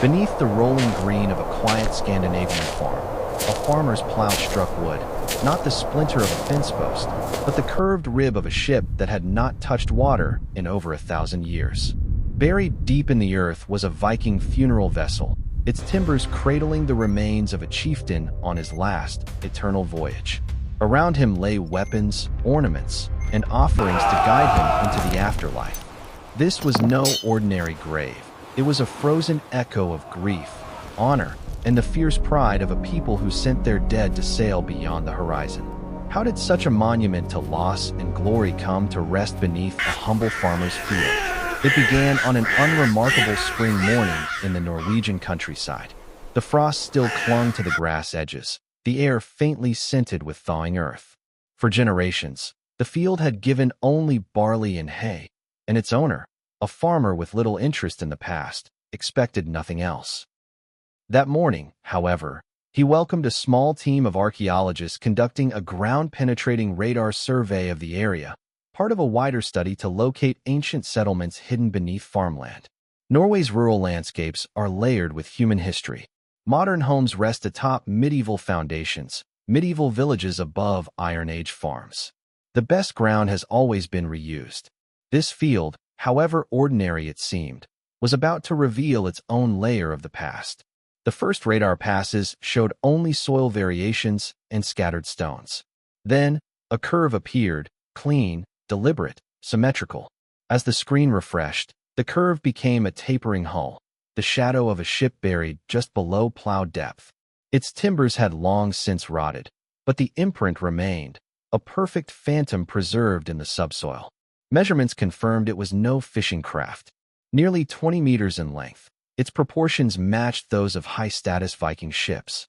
Beneath the rolling green of a quiet Scandinavian farm, a farmer's plow struck wood, not the splinter of a fence post, but the curved rib of a ship that had not touched water in over 1,000 years. Buried deep in the earth was a Viking funeral vessel, its timbers cradling the remains of a chieftain on his last, eternal voyage. Around him lay weapons, ornaments, and offerings to guide him into the afterlife. This was no ordinary grave. It was a frozen echo of grief, honor, and the fierce pride of a people who sent their dead to sail beyond the horizon. How did such a monument to loss and glory come to rest beneath a humble farmer's field? It began on an unremarkable spring morning in the Norwegian countryside. The frost still clung to the grass edges, the air faintly scented with thawing earth. For generations, the field had given only barley and hay, and its owner, a farmer with little interest in the past, expected nothing else. That morning, however, he welcomed a small team of archaeologists conducting a ground-penetrating radar survey of the area, part of a wider study to locate ancient settlements hidden beneath farmland. Norway's rural landscapes are layered with human history. Modern homes rest atop medieval foundations, medieval villages above Iron Age farms. The best ground has always been reused. This field, however ordinary it seemed, was about to reveal its own layer of the past. The first radar passes showed only soil variations and scattered stones. Then, a curve appeared, clean, deliberate, symmetrical. As the screen refreshed, the curve became a tapering hull, the shadow of a ship buried just below plow depth. Its timbers had long since rotted, but the imprint remained, a perfect phantom preserved in the subsoil. Measurements confirmed it was no fishing craft. Nearly 20 meters in length, its proportions matched those of high-status Viking ships.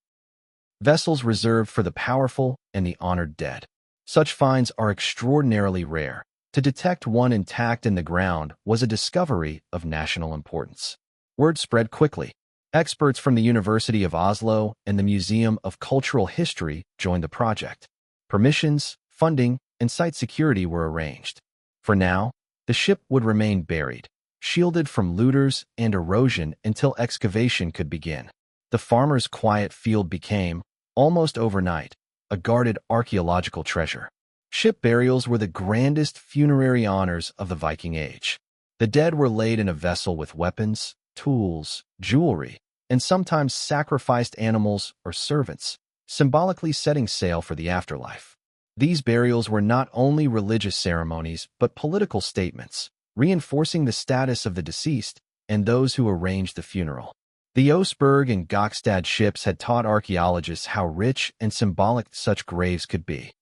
Vessels reserved for the powerful and the honored dead. Such finds are extraordinarily rare. To detect one intact in the ground was a discovery of national importance. Word spread quickly. Experts from the University of Oslo and the Museum of Cultural History joined the project. Permissions, funding, and site security were arranged. For now, the ship would remain buried, shielded from looters and erosion until excavation could begin. The farmer's quiet field became, almost overnight, a guarded archaeological treasure. Ship burials were the grandest funerary honors of the Viking Age. The dead were laid in a vessel with weapons, tools, jewelry, and sometimes sacrificed animals or servants, symbolically setting sail for the afterlife. These burials were not only religious ceremonies but political statements, reinforcing the status of the deceased and those who arranged the funeral. The Oseberg and Gokstad ships had taught archaeologists how rich and symbolic such graves could be.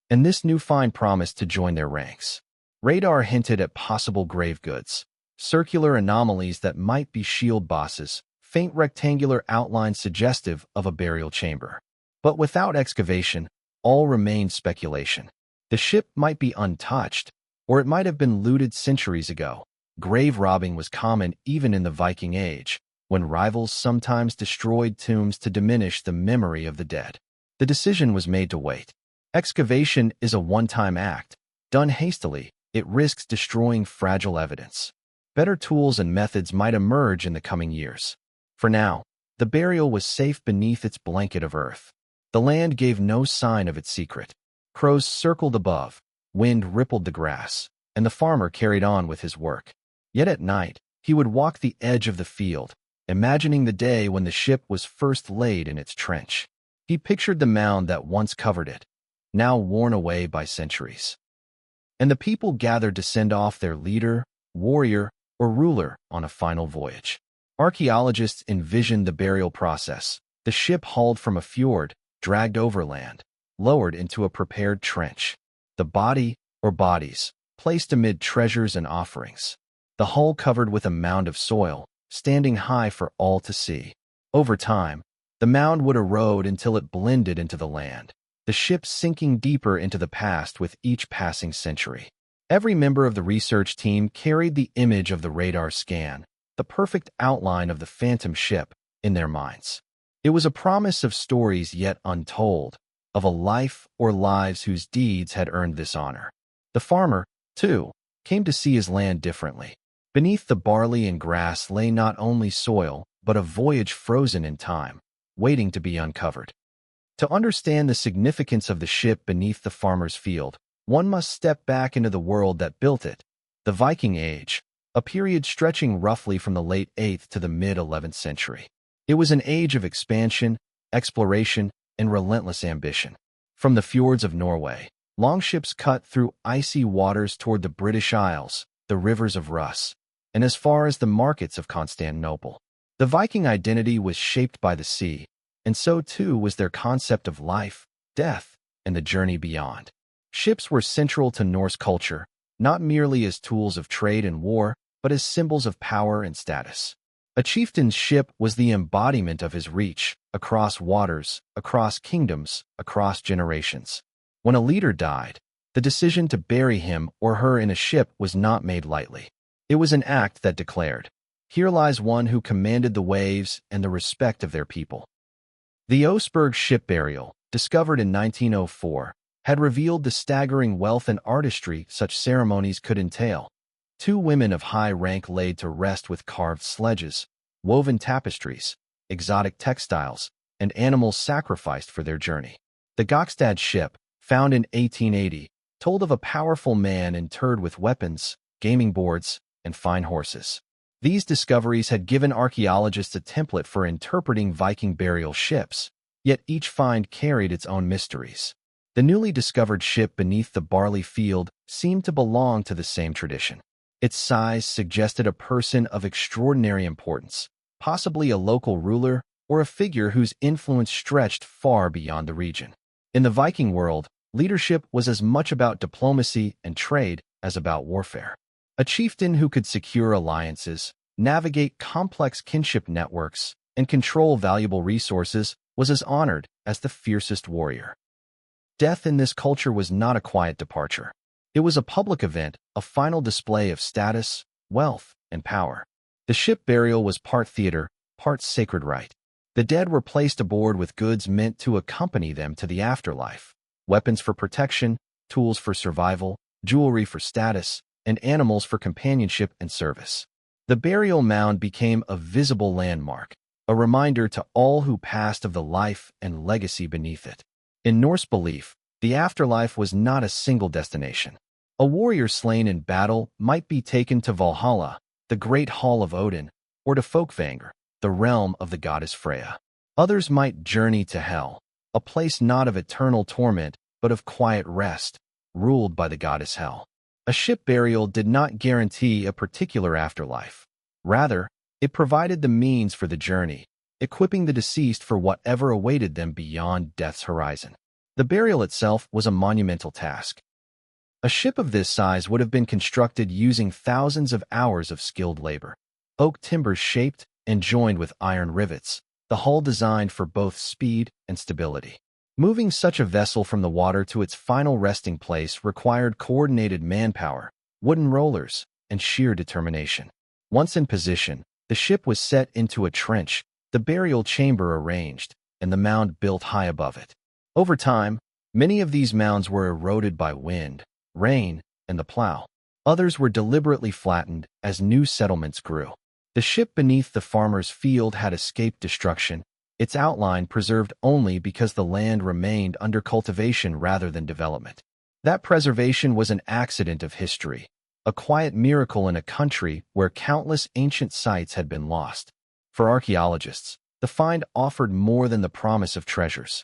And this new find promised to join their ranks. Radar hinted at possible grave goods, circular anomalies that might be shield bosses, faint rectangular outlines suggestive of a burial chamber. But without excavation, all remained speculation. The ship might be untouched, or it might have been looted centuries ago. Grave robbing was common even in the Viking Age, when rivals sometimes destroyed tombs to diminish the memory of the dead. The decision was made to wait. Excavation is a one-time act. Done hastily, it risks destroying fragile evidence. Better tools and methods might emerge in the coming years. For now, the burial was safe beneath its blanket of earth. The land gave no sign of its secret. Crows circled above, wind rippled the grass, and the farmer carried on with his work. Yet at night, he would walk the edge of the field, imagining the day when the ship was first laid in its trench. He pictured the mound that once covered it, now worn away by centuries. And the people gathered to send off their leader, warrior, or ruler on a final voyage. Archaeologists envisioned the burial process, the ship hauled from a fjord, dragged overland, lowered into a prepared trench. The body, or bodies, placed amid treasures and offerings. The hull covered with a mound of soil, standing high for all to see. Over time, the mound would erode until it blended into the land, the ship sinking deeper into the past with each passing century. Every member of the research team carried the image of the radar scan, the perfect outline of the phantom ship, in their minds. It was a promise of stories yet untold, of a life or lives whose deeds had earned this honor. The farmer, too, came to see his land differently. Beneath the barley and grass lay not only soil, but a voyage frozen in time, waiting to be uncovered. To understand the significance of the ship beneath the farmer's field, one must step back into the world that built it, the Viking Age, a period stretching roughly from the late 8th to the mid-11th century. It was an age of expansion, exploration, and relentless ambition. From the fjords of Norway, longships cut through icy waters toward the British Isles, the rivers of Rus, and as far as the markets of Constantinople. The Viking identity was shaped by the sea, and so too was their concept of life, death, and the journey beyond. Ships were central to Norse culture, not merely as tools of trade and war, but as symbols of power and status. A chieftain's ship was the embodiment of his reach, across waters, across kingdoms, across generations. When a leader died, the decision to bury him or her in a ship was not made lightly. It was an act that declared, "Here lies one who commanded the waves and the respect of their people." The Oseberg ship burial, discovered in 1904, had revealed the staggering wealth and artistry such ceremonies could entail. 2 women of high rank laid to rest with carved sledges, woven tapestries, exotic textiles, and animals sacrificed for their journey. The Gokstad ship, found in 1880, told of a powerful man interred with weapons, gaming boards, and fine horses. These discoveries had given archaeologists a template for interpreting Viking burial ships, yet each find carried its own mysteries. The newly discovered ship beneath the barley field seemed to belong to the same tradition. Its size suggested a person of extraordinary importance, possibly a local ruler or a figure whose influence stretched far beyond the region. In the Viking world, leadership was as much about diplomacy and trade as about warfare. A chieftain who could secure alliances, navigate complex kinship networks, and control valuable resources was as honored as the fiercest warrior. Death in this culture was not a quiet departure. It was a public event, a final display of status, wealth, and power. The ship burial was part theater, part sacred rite. The dead were placed aboard with goods meant to accompany them to the afterlife: weapons for protection, tools for survival, jewelry for status, and animals for companionship and service. The burial mound became a visible landmark, a reminder to all who passed of the life and legacy beneath it. In Norse belief, the afterlife was not a single destination. A warrior slain in battle might be taken to Valhalla, the great hall of Odin, or to Folkvangr, the realm of the goddess Freya. Others might journey to Hel, a place not of eternal torment, but of quiet rest, ruled by the goddess Hel. A ship burial did not guarantee a particular afterlife. Rather, it provided the means for the journey, equipping the deceased for whatever awaited them beyond death's horizon. The burial itself was a monumental task. A ship of this size would have been constructed using thousands of hours of skilled labor. Oak timbers shaped and joined with iron rivets, the hull designed for both speed and stability. Moving such a vessel from the water to its final resting place required coordinated manpower, wooden rollers, and sheer determination. Once in position, the ship was set into a trench, the burial chamber arranged, and the mound built high above it. Over time, many of these mounds were eroded by wind, rain, and the plow. Others were deliberately flattened as new settlements grew. The ship beneath the farmer's field had escaped destruction, its outline preserved only because the land remained under cultivation rather than development. That preservation was an accident of history, a quiet miracle in a country where countless ancient sites had been lost. For archaeologists, the find offered more than the promise of treasures.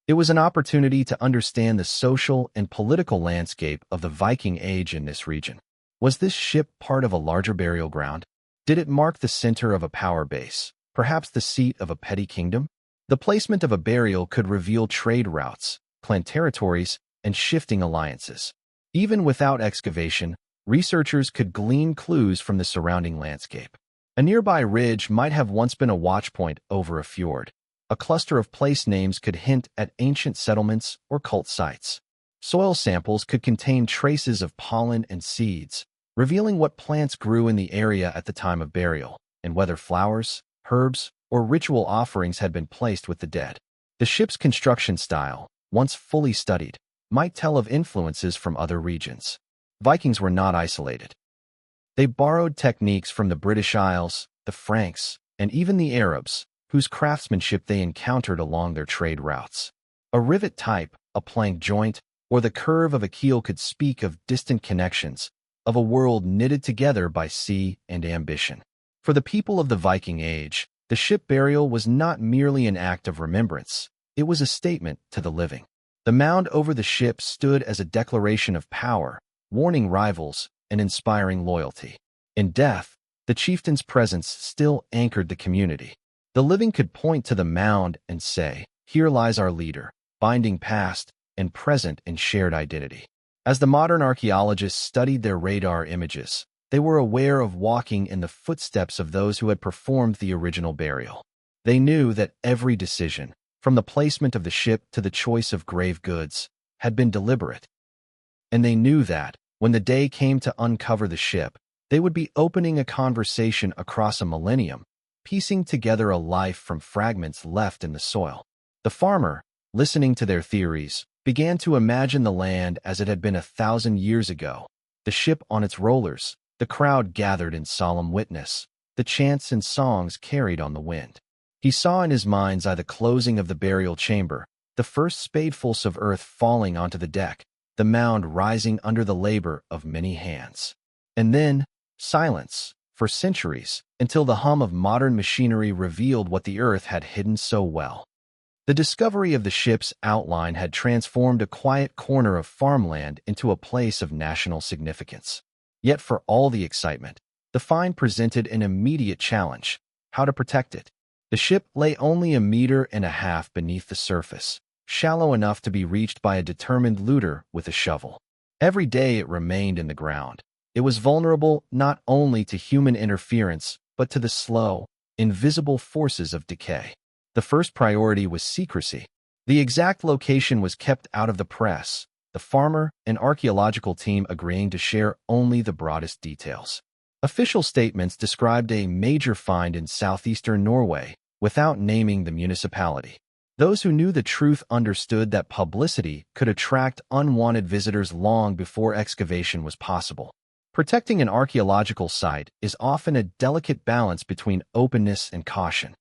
It was an opportunity to understand the social and political landscape of the Viking Age in this region. Was this ship part of a larger burial ground? Did it mark the center of a power base, perhaps the seat of a petty kingdom? The placement of a burial could reveal trade routes, clan territories, and shifting alliances. Even without excavation, researchers could glean clues from the surrounding landscape. A nearby ridge might have once been a watchpoint over a fjord. A cluster of place names could hint at ancient settlements or cult sites. Soil samples could contain traces of pollen and seeds, revealing what plants grew in the area at the time of burial, and whether flowers, herbs, or ritual offerings had been placed with the dead. The ship's construction style, once fully studied, might tell of influences from other regions. Vikings were not isolated. They borrowed techniques from the British Isles, the Franks, and even the Arabs, whose craftsmanship they encountered along their trade routes. A rivet type, a plank joint, or the curve of a keel could speak of distant connections, of a world knitted together by sea and ambition. For the people of the Viking Age, the ship burial was not merely an act of remembrance, it was a statement to the living. The mound over the ship stood as a declaration of power, warning rivals and inspiring loyalty. In death, the chieftain's presence still anchored the community. The living could point to the mound and say, "Here lies our leader," binding past and present in shared identity. As the modern archaeologists studied their radar images, they were aware of walking in the footsteps of those who had performed the original burial. They knew that every decision, from the placement of the ship to the choice of grave goods, had been deliberate. And they knew that, when the day came to uncover the ship, they would be opening a conversation across a millennium, piecing together a life from fragments left in the soil. The farmer, listening to their theories, began to imagine the land as it had been 1,000 years ago, the ship on its rollers, the crowd gathered in solemn witness, the chants and songs carried on the wind. He saw in his mind's eye the closing of the burial chamber, the first spadefuls of earth falling onto the deck, the mound rising under the labor of many hands. And then, silence, for centuries, until the hum of modern machinery revealed what the earth had hidden so well. The discovery of the ship's outline had transformed a quiet corner of farmland into a place of national significance. Yet for all the excitement, the find presented an immediate challenge: how to protect it. The ship lay only 1.5 meters beneath the surface, shallow enough to be reached by a determined looter with a shovel. Every day it remained in the ground. It was vulnerable not only to human interference, but to the slow, invisible forces of decay. The first priority was secrecy. The exact location was kept out of the press, the farmer and archaeological team agreeing to share only the broadest details. Official statements described a major find in southeastern Norway, without naming the municipality. Those who knew the truth understood that publicity could attract unwanted visitors long before excavation was possible. Protecting an archaeological site is often a delicate balance between openness and caution.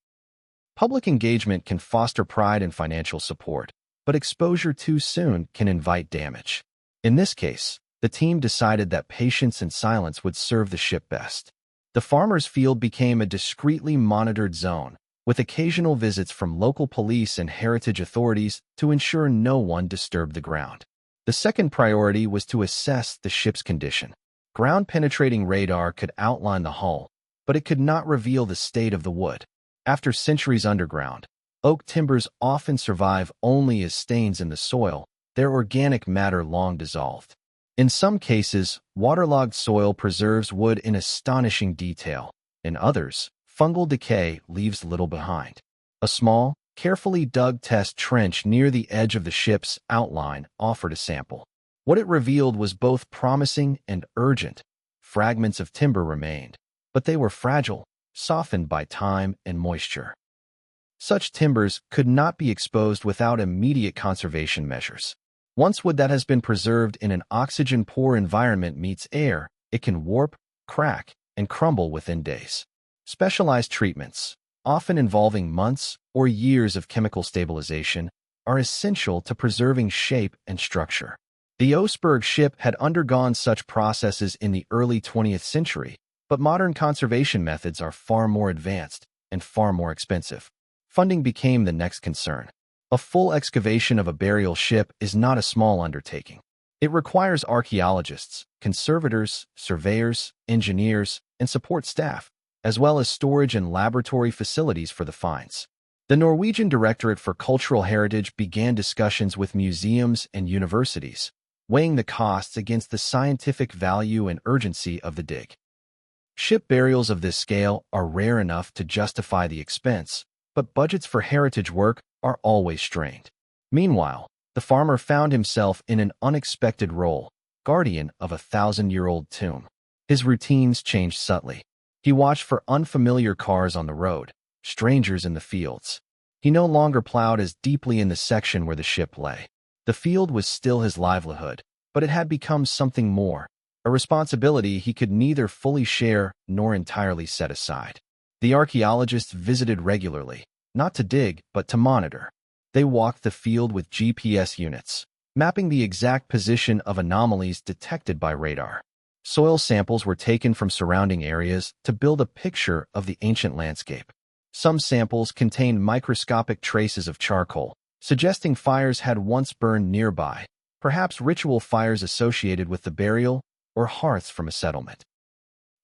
Public engagement can foster pride and financial support, but exposure too soon can invite damage. In this case, the team decided that patience and silence would serve the ship best. The farmer's field became a discreetly monitored zone, with occasional visits from local police and heritage authorities to ensure no one disturbed the ground. The second priority was to assess the ship's condition. Ground-penetrating radar could outline the hull, but it could not reveal the state of the wood. After centuries underground, oak timbers often survive only as stains in the soil, their organic matter long dissolved. In some cases, waterlogged soil preserves wood in astonishing detail. In others, fungal decay leaves little behind. A small, carefully dug test trench near the edge of the ship's outline offered a sample. What it revealed was both promising and urgent. Fragments of timber remained, but they were fragile, softened by time and moisture. Such timbers could not be exposed without immediate conservation measures. Once wood that has been preserved in an oxygen-poor environment meets air, it can warp, crack, and crumble within days. Specialized treatments, often involving months or years of chemical stabilization, are essential to preserving shape and structure. The Oseberg ship had undergone such processes in the early 20th century, but modern conservation methods are far more advanced and far more expensive. Funding became the next concern. A full excavation of a burial ship is not a small undertaking. It requires archaeologists, conservators, surveyors, engineers, and support staff, as well as storage and laboratory facilities for the finds. The Norwegian Directorate for Cultural Heritage began discussions with museums and universities, weighing the costs against the scientific value and urgency of the dig. Ship burials of this scale are rare enough to justify the expense, but budgets for heritage work are always strained. Meanwhile, the farmer found himself in an unexpected role, guardian of a 1,000-year-old tomb. His routines changed subtly. He watched for unfamiliar cars on the road, strangers in the fields. He no longer plowed as deeply in the section where the ship lay. The field was still his livelihood, but it had become something more, a responsibility he could neither fully share nor entirely set aside. The archaeologists visited regularly, not to dig, but to monitor. They walked the field with GPS units, mapping the exact position of anomalies detected by radar. Soil samples were taken from surrounding areas to build a picture of the ancient landscape. Some samples contained microscopic traces of charcoal, suggesting fires had once burned nearby, perhaps ritual fires associated with the burial or hearths from a settlement.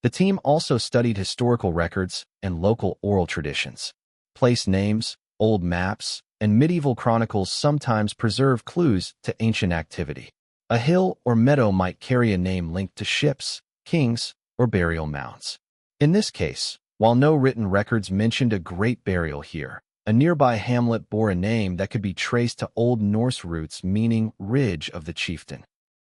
The team also studied historical records and local oral traditions. Place names, old maps, and medieval chronicles sometimes preserve clues to ancient activity. A hill or meadow might carry a name linked to ships, kings, or burial mounds. In this case, while no written records mentioned a great burial here, a nearby hamlet bore a name that could be traced to Old Norse roots meaning ridge of the chieftain.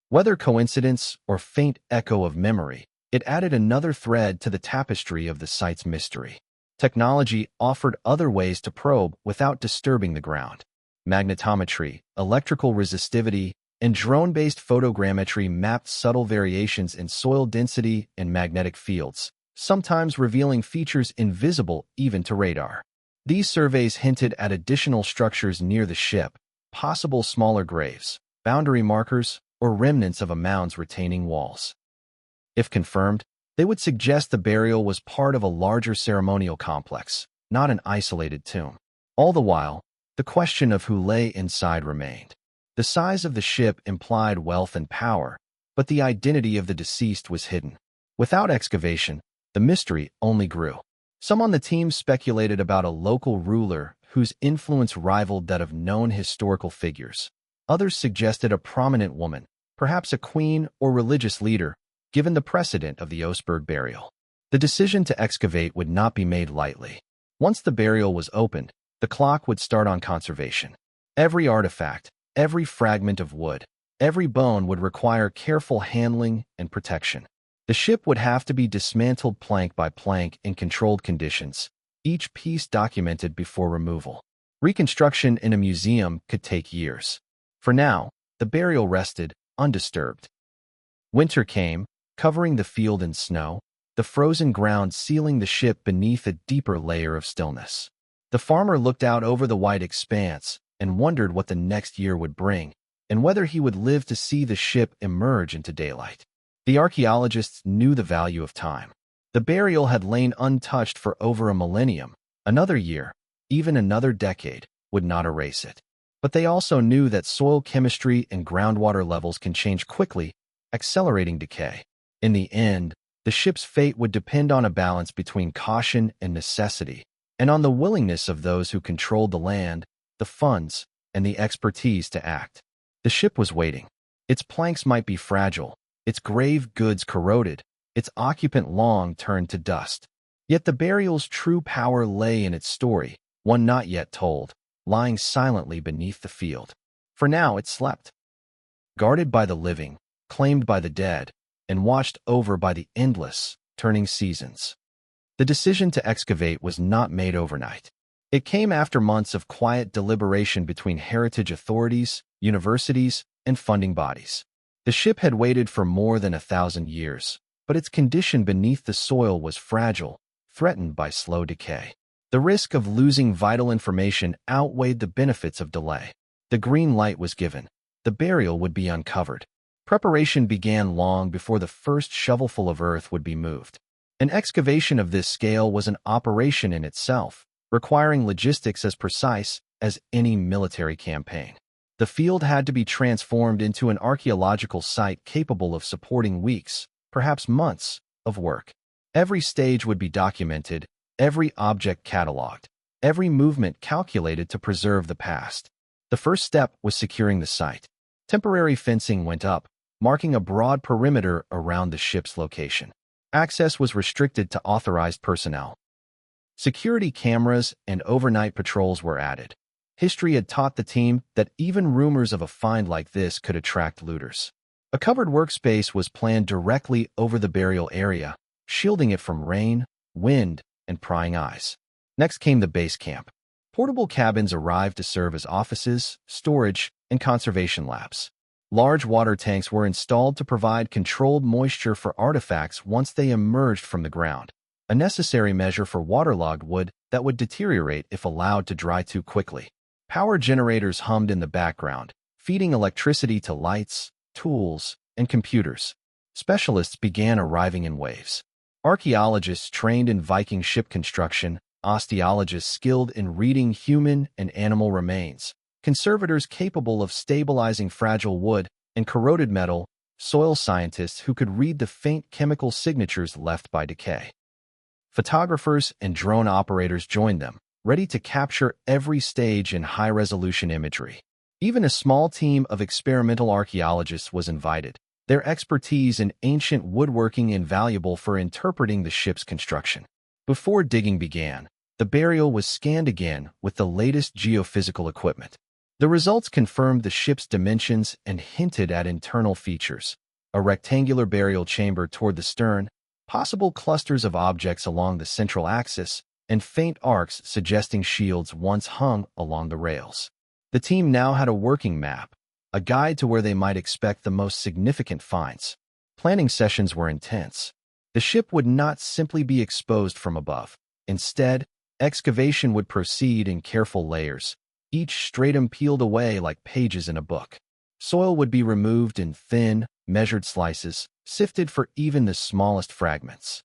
Whether coincidence or faint echo of memory, it added another thread to the tapestry of the site's mystery. Technology offered other ways to probe without disturbing the ground. Magnetometry, electrical resistivity, and drone-based photogrammetry mapped subtle variations in soil density and magnetic fields, sometimes revealing features invisible even to radar. These surveys hinted at additional structures near the ship, possible smaller graves, boundary markers, or remnants of a mound's retaining walls. If confirmed, they would suggest the burial was part of a larger ceremonial complex, not an isolated tomb. All the while, the question of who lay inside remained. The size of the ship implied wealth and power, but the identity of the deceased was hidden. Without excavation, the mystery only grew. Some on the team speculated about a local ruler whose influence rivaled that of known historical figures. Others suggested a prominent woman, perhaps a queen or religious leader, given the precedent of the Oseberg burial. The decision to excavate would not be made lightly. Once the burial was opened, the clock would start on conservation. Every artifact, every fragment of wood, every bone would require careful handling and protection. The ship would have to be dismantled plank by plank in controlled conditions, each piece documented before removal. Reconstruction in a museum could take years. For now, the burial rested, undisturbed. Winter came, covering the field in snow, the frozen ground sealing the ship beneath a deeper layer of stillness. The farmer looked out over the wide expanse and wondered what the next year would bring, and whether he would live to see the ship emerge into daylight. The archaeologists knew the value of time. The burial had lain untouched for over a millennium. Another year, even another decade, would not erase it. But they also knew that soil chemistry and groundwater levels can change quickly, accelerating decay. In the end, the ship's fate would depend on a balance between caution and necessity, and on the willingness of those who controlled the land, the funds, and the expertise to act. The ship was waiting. Its planks might be fragile, its grave goods corroded, its occupant long turned to dust. Yet the burial's true power lay in its story, one not yet told, lying silently beneath the field. For now it slept. Guarded by the living, claimed by the dead, and watched over by the endless, turning seasons. The decision to excavate was not made overnight. It came after months of quiet deliberation between heritage authorities, universities, and funding bodies. The ship had waited for more than 1,000 years, but its condition beneath the soil was fragile, threatened by slow decay. The risk of losing vital information outweighed the benefits of delay. The green light was given. The burial would be uncovered. Preparation began long before the first shovelful of earth would be moved. An excavation of this scale was an operation in itself, requiring logistics as precise as any military campaign. The field had to be transformed into an archaeological site capable of supporting weeks, perhaps months, of work. Every stage would be documented, every object catalogued, every movement calculated to preserve the past. The first step was securing the site. Temporary fencing went up, marking a broad perimeter around the ship's location. Access was restricted to authorized personnel. Security cameras and overnight patrols were added. History had taught the team that even rumors of a find like this could attract looters. A covered workspace was planned directly over the burial area, shielding it from rain, wind, and prying eyes. Next came the base camp. Portable cabins arrived to serve as offices, storage, and conservation labs. Large water tanks were installed to provide controlled moisture for artifacts once they emerged from the ground. a necessary measure for waterlogged wood that would deteriorate if allowed to dry too quickly. Power generators hummed in the background, feeding electricity to lights, tools, and computers. Specialists began arriving in waves. Archaeologists trained in Viking ship construction, osteologists skilled in reading human and animal remains, conservators capable of stabilizing fragile wood and corroded metal, soil scientists who could read the faint chemical signatures left by decay. Photographers and drone operators joined them, ready to capture every stage in high-resolution imagery. Even a small team of experimental archaeologists was invited, their expertise in ancient woodworking invaluable for interpreting the ship's construction. Before digging began, the burial was scanned again with the latest geophysical equipment. The results confirmed the ship's dimensions and hinted at internal features: a rectangular burial chamber toward the stern, possible clusters of objects along the central axis, and faint arcs suggesting shields once hung along the rails. The team now had a working map, a guide to where they might expect the most significant finds. Planning sessions were intense. The ship would not simply be exposed from above. Instead, excavation would proceed in careful layers, each stratum peeled away like pages in a book. Soil would be removed in thin, measured slices, sifted for even the smallest fragments.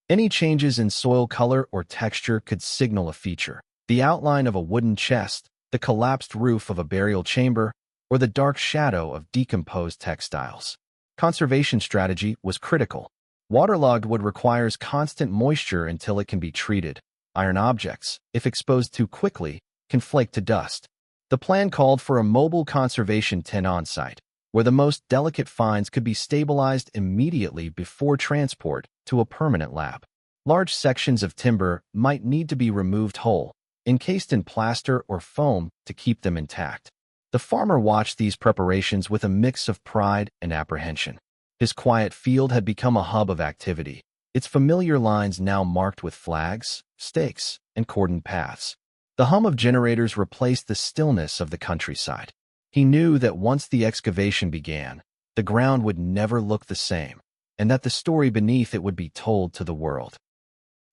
Any changes in soil color or texture could signal a feature: the outline of a wooden chest, the collapsed roof of a burial chamber, or the dark shadow of decomposed textiles. Conservation strategy was critical. Waterlogged wood requires constant moisture until it can be treated. Iron objects, if exposed too quickly, can flake to dust. The plan called for a mobile conservation tent on site, where the most delicate finds could be stabilized immediately before transport to a permanent lab. Large sections of timber might need to be removed whole, encased in plaster or foam to keep them intact. The farmer watched these preparations with a mix of pride and apprehension. His quiet field had become a hub of activity, its familiar lines now marked with flags, stakes, and cordoned paths. The hum of generators replaced the stillness of the countryside. He knew that once the excavation began, the ground would never look the same, and that the story beneath it would be told to the world.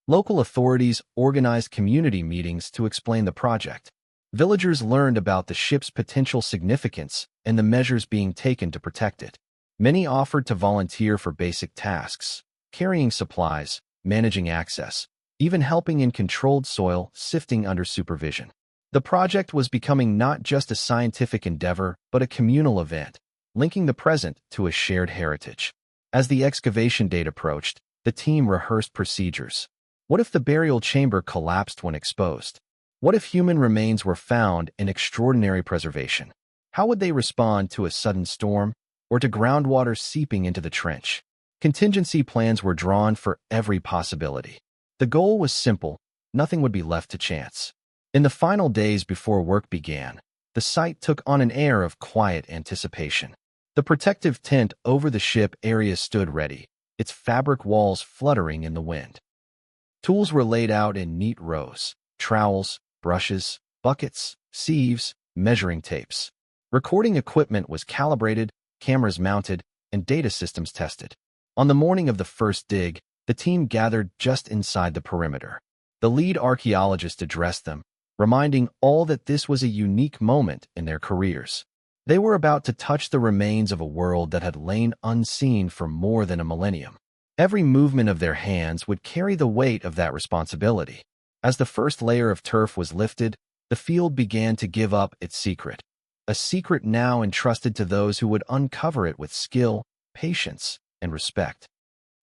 Local authorities organized community meetings to explain the project. Villagers learned about the ship's potential significance and the measures being taken to protect it. Many offered to volunteer for basic tasks, carrying supplies, managing access, even helping in controlled soil sifting under supervision. The project was becoming not just a scientific endeavor, but a communal event, linking the present to a shared heritage. As the excavation date approached, the team rehearsed procedures. What if the burial chamber collapsed when exposed? What if human remains were found in extraordinary preservation? How would they respond to a sudden storm or to groundwater seeping into the trench? Contingency plans were drawn for every possibility. The goal was simple: nothing would be left to chance. In the final days before work began, the site took on an air of quiet anticipation. The protective tent over the ship area stood ready, its fabric walls fluttering in the wind. Tools were laid out in neat rows: trowels, brushes, buckets, sieves, measuring tapes. Recording equipment was calibrated, cameras mounted, and data systems tested. On the morning of the first dig, the team gathered just inside the perimeter. The lead archaeologist addressed them, reminding all that this was a unique moment in their careers. They were about to touch the remains of a world that had lain unseen for more than a millennium. Every movement of their hands would carry the weight of that responsibility. As the first layer of turf was lifted, the field began to give up its secret, a secret now entrusted to those who would uncover it with skill, patience, and respect.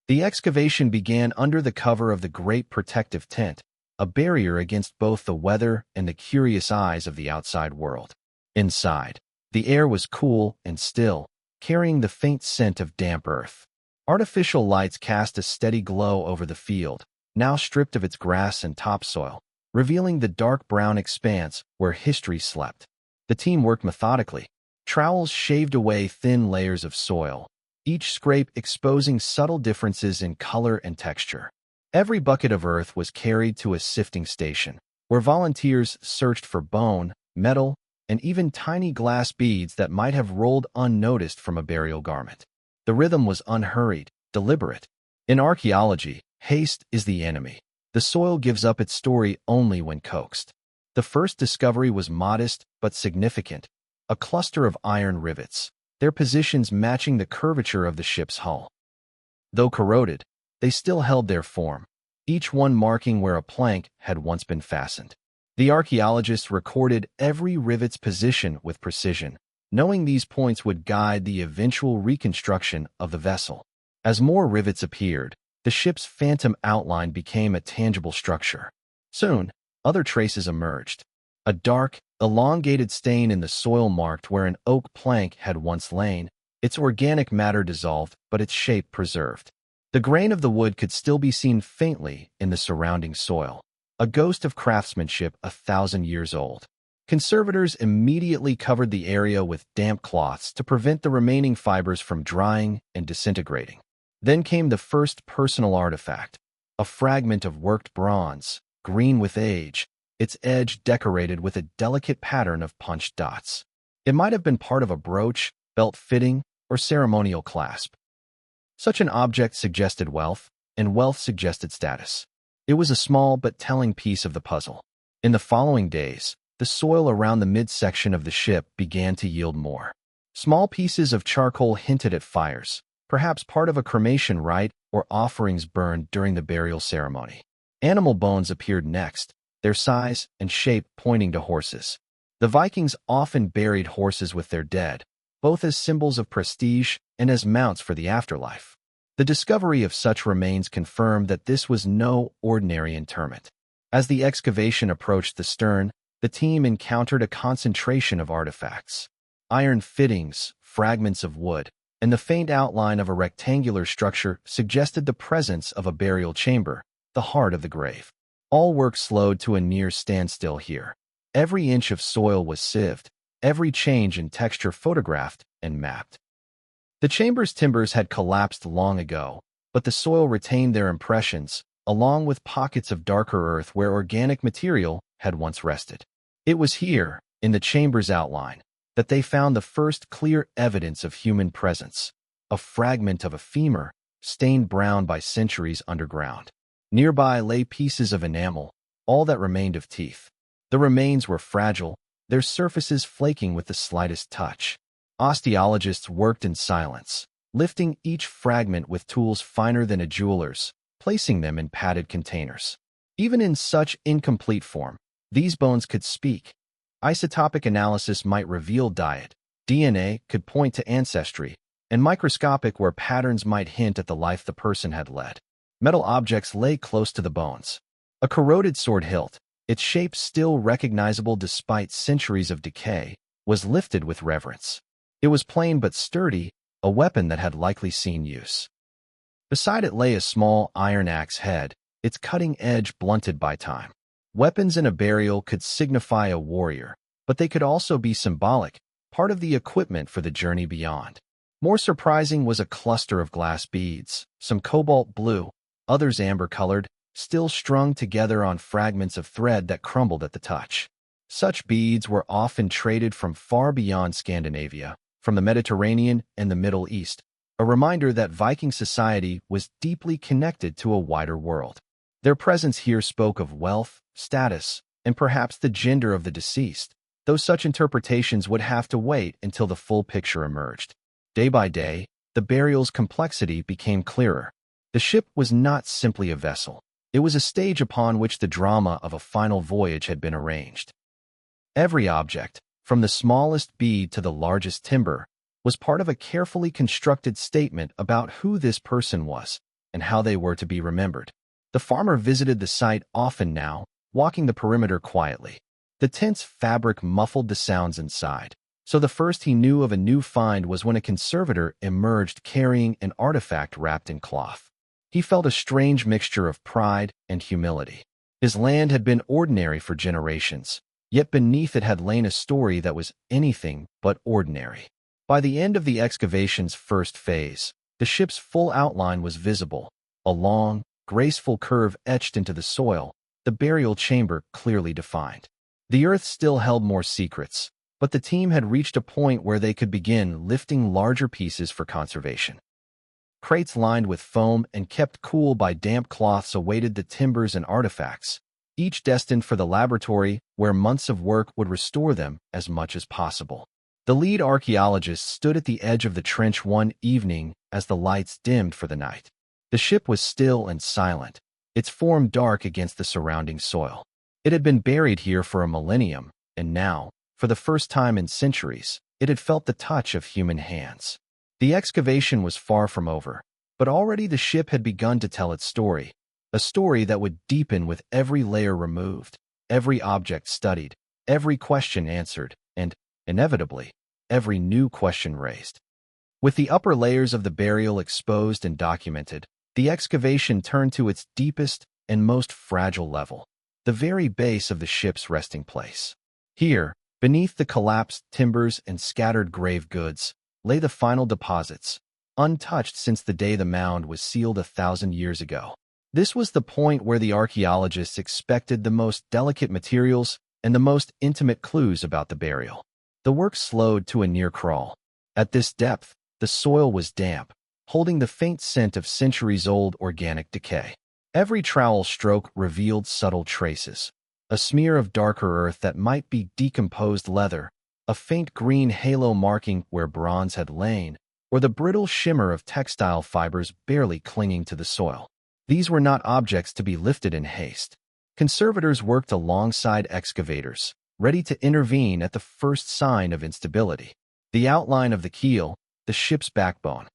The excavation began under the cover of the great protective tent, a barrier against both the weather and the curious eyes of the outside world. Inside, the air was cool and still, carrying the faint scent of damp earth. Artificial lights cast a steady glow over the field, now stripped of its grass and topsoil, revealing the dark brown expanse where history slept. The team worked methodically. Trowels shaved away thin layers of soil, each scrape exposing subtle differences in color and texture. Every bucket of earth was carried to a sifting station, where volunteers searched for bone, metal, and even tiny glass beads that might have rolled unnoticed from a burial garment. The rhythm was unhurried, deliberate. In archaeology, Haste is the enemy. The soil gives up its story only when coaxed. The first discovery was modest but significant, a cluster of iron rivets, their positions matching the curvature of the ship's hull. Though corroded, they still held their form, each one marking where a plank had once been fastened. The archaeologists recorded every rivet's position with precision, knowing these points would guide the eventual reconstruction of the vessel. As more rivets appeared, the ship's phantom outline became a tangible structure. Soon, other traces emerged. A dark, elongated stain in the soil marked where an oak plank had once lain, its organic matter dissolved but its shape preserved. The grain of the wood could still be seen faintly in the surrounding soil, a ghost of craftsmanship 1,000 years old. Conservators immediately covered the area with damp cloths to prevent the remaining fibers from drying and disintegrating. Then came the first personal artifact, a fragment of worked bronze, green with age, its edge decorated with a delicate pattern of punched dots. It might have been part of a brooch, belt fitting, or ceremonial clasp. Such an object suggested wealth, and wealth suggested status. It was a small but telling piece of the puzzle. In the following days, the soil around the midsection of the ship began to yield more. Small pieces of charcoal hinted at fires, perhaps part of a cremation rite or offerings burned during the burial ceremony. Animal bones appeared next, their size and shape pointing to horses. The Vikings often buried horses with their dead, both as symbols of prestige and as mounts for the afterlife. The discovery of such remains confirmed that this was no ordinary interment. As the excavation approached the stern, the team encountered a concentration of artifacts. Iron fittings, fragments of wood, and the faint outline of a rectangular structure suggested the presence of a burial chamber, the heart of the grave. All work slowed to a near standstill here. Every inch of soil was sieved, every change in texture photographed and mapped. The chamber's timbers had collapsed long ago, but the soil retained their impressions, along with pockets of darker earth where organic material had once rested. It was here, in the chamber's outline, that they found the first clear evidence of human presence, a fragment of a femur, stained brown by centuries underground. Nearby lay pieces of enamel, all that remained of teeth. The remains were fragile, their surfaces flaking with the slightest touch. Osteologists worked in silence, lifting each fragment with tools finer than a jeweler's, placing them in padded containers. Even in such incomplete form, these bones could speak. Isotopic analysis might reveal diet, DNA could point to ancestry, and microscopic where patterns might hint at the life the person had led. Metal objects lay close to the bones. A corroded sword hilt, its shape still recognizable despite centuries of decay, was lifted with reverence. It was plain but sturdy, a weapon that had likely seen use. Beside it lay a small iron axe head, its cutting edge blunted by time. Weapons in a burial could signify a warrior, but they could also be symbolic, part of the equipment for the journey beyond. More surprising was a cluster of glass beads, some cobalt blue, others amber-colored, still strung together on fragments of thread that crumbled at the touch. Such beads were often traded from far beyond Scandinavia, from the Mediterranean and the Middle East, a reminder that Viking society was deeply connected to a wider world. Their presence here spoke of wealth, status, and perhaps the gender of the deceased, though such interpretations would have to wait until the full picture emerged. Day by day, the burial's complexity became clearer. The ship was not simply a vessel. It was a stage upon which the drama of a final voyage had been arranged. Every object, from the smallest bead to the largest timber, was part of a carefully constructed statement about who this person was and how they were to be remembered. The farmer visited the site often now, walking the perimeter quietly. The tent's fabric muffled the sounds inside, so the first he knew of a new find was when a conservator emerged carrying an artifact wrapped in cloth. He felt a strange mixture of pride and humility. His land had been ordinary for generations, yet beneath it had lain a story that was anything but ordinary. By the end of the excavation's first phase, the ship's full outline was visible, a long, graceful curve etched into the soil, the burial chamber clearly defined. The earth still held more secrets, but the team had reached a point where they could begin lifting larger pieces for conservation. Crates lined with foam and kept cool by damp cloths awaited the timbers and artifacts, each destined for the laboratory where months of work would restore them as much as possible. The lead archaeologist stood at the edge of the trench one evening as the lights dimmed for the night. The ship was still and silent, its form dark against the surrounding soil. It had been buried here for a millennium, and now, for the first time in centuries, it had felt the touch of human hands. The excavation was far from over, but already the ship had begun to tell its story, a story that would deepen with every layer removed, every object studied, every question answered, and, inevitably, every new question raised. With the upper layers of the burial exposed and documented, the excavation turned to its deepest and most fragile level, the very base of the ship's resting place. Here, beneath the collapsed timbers and scattered grave goods, lay the final deposits, untouched since the day the mound was sealed 1,000 years ago. This was the point where the archaeologists expected the most delicate materials and the most intimate clues about the burial. The work slowed to a near crawl. At this depth, the soil was damp, holding the faint scent of centuries-old organic decay. Every trowel stroke revealed subtle traces, a smear of darker earth that might be decomposed leather, a faint green halo marking where bronze had lain, or the brittle shimmer of textile fibers barely clinging to the soil. These were not objects to be lifted in haste. Conservators worked alongside excavators, ready to intervene at the first sign of instability. The outline of the keel, the ship's backbone,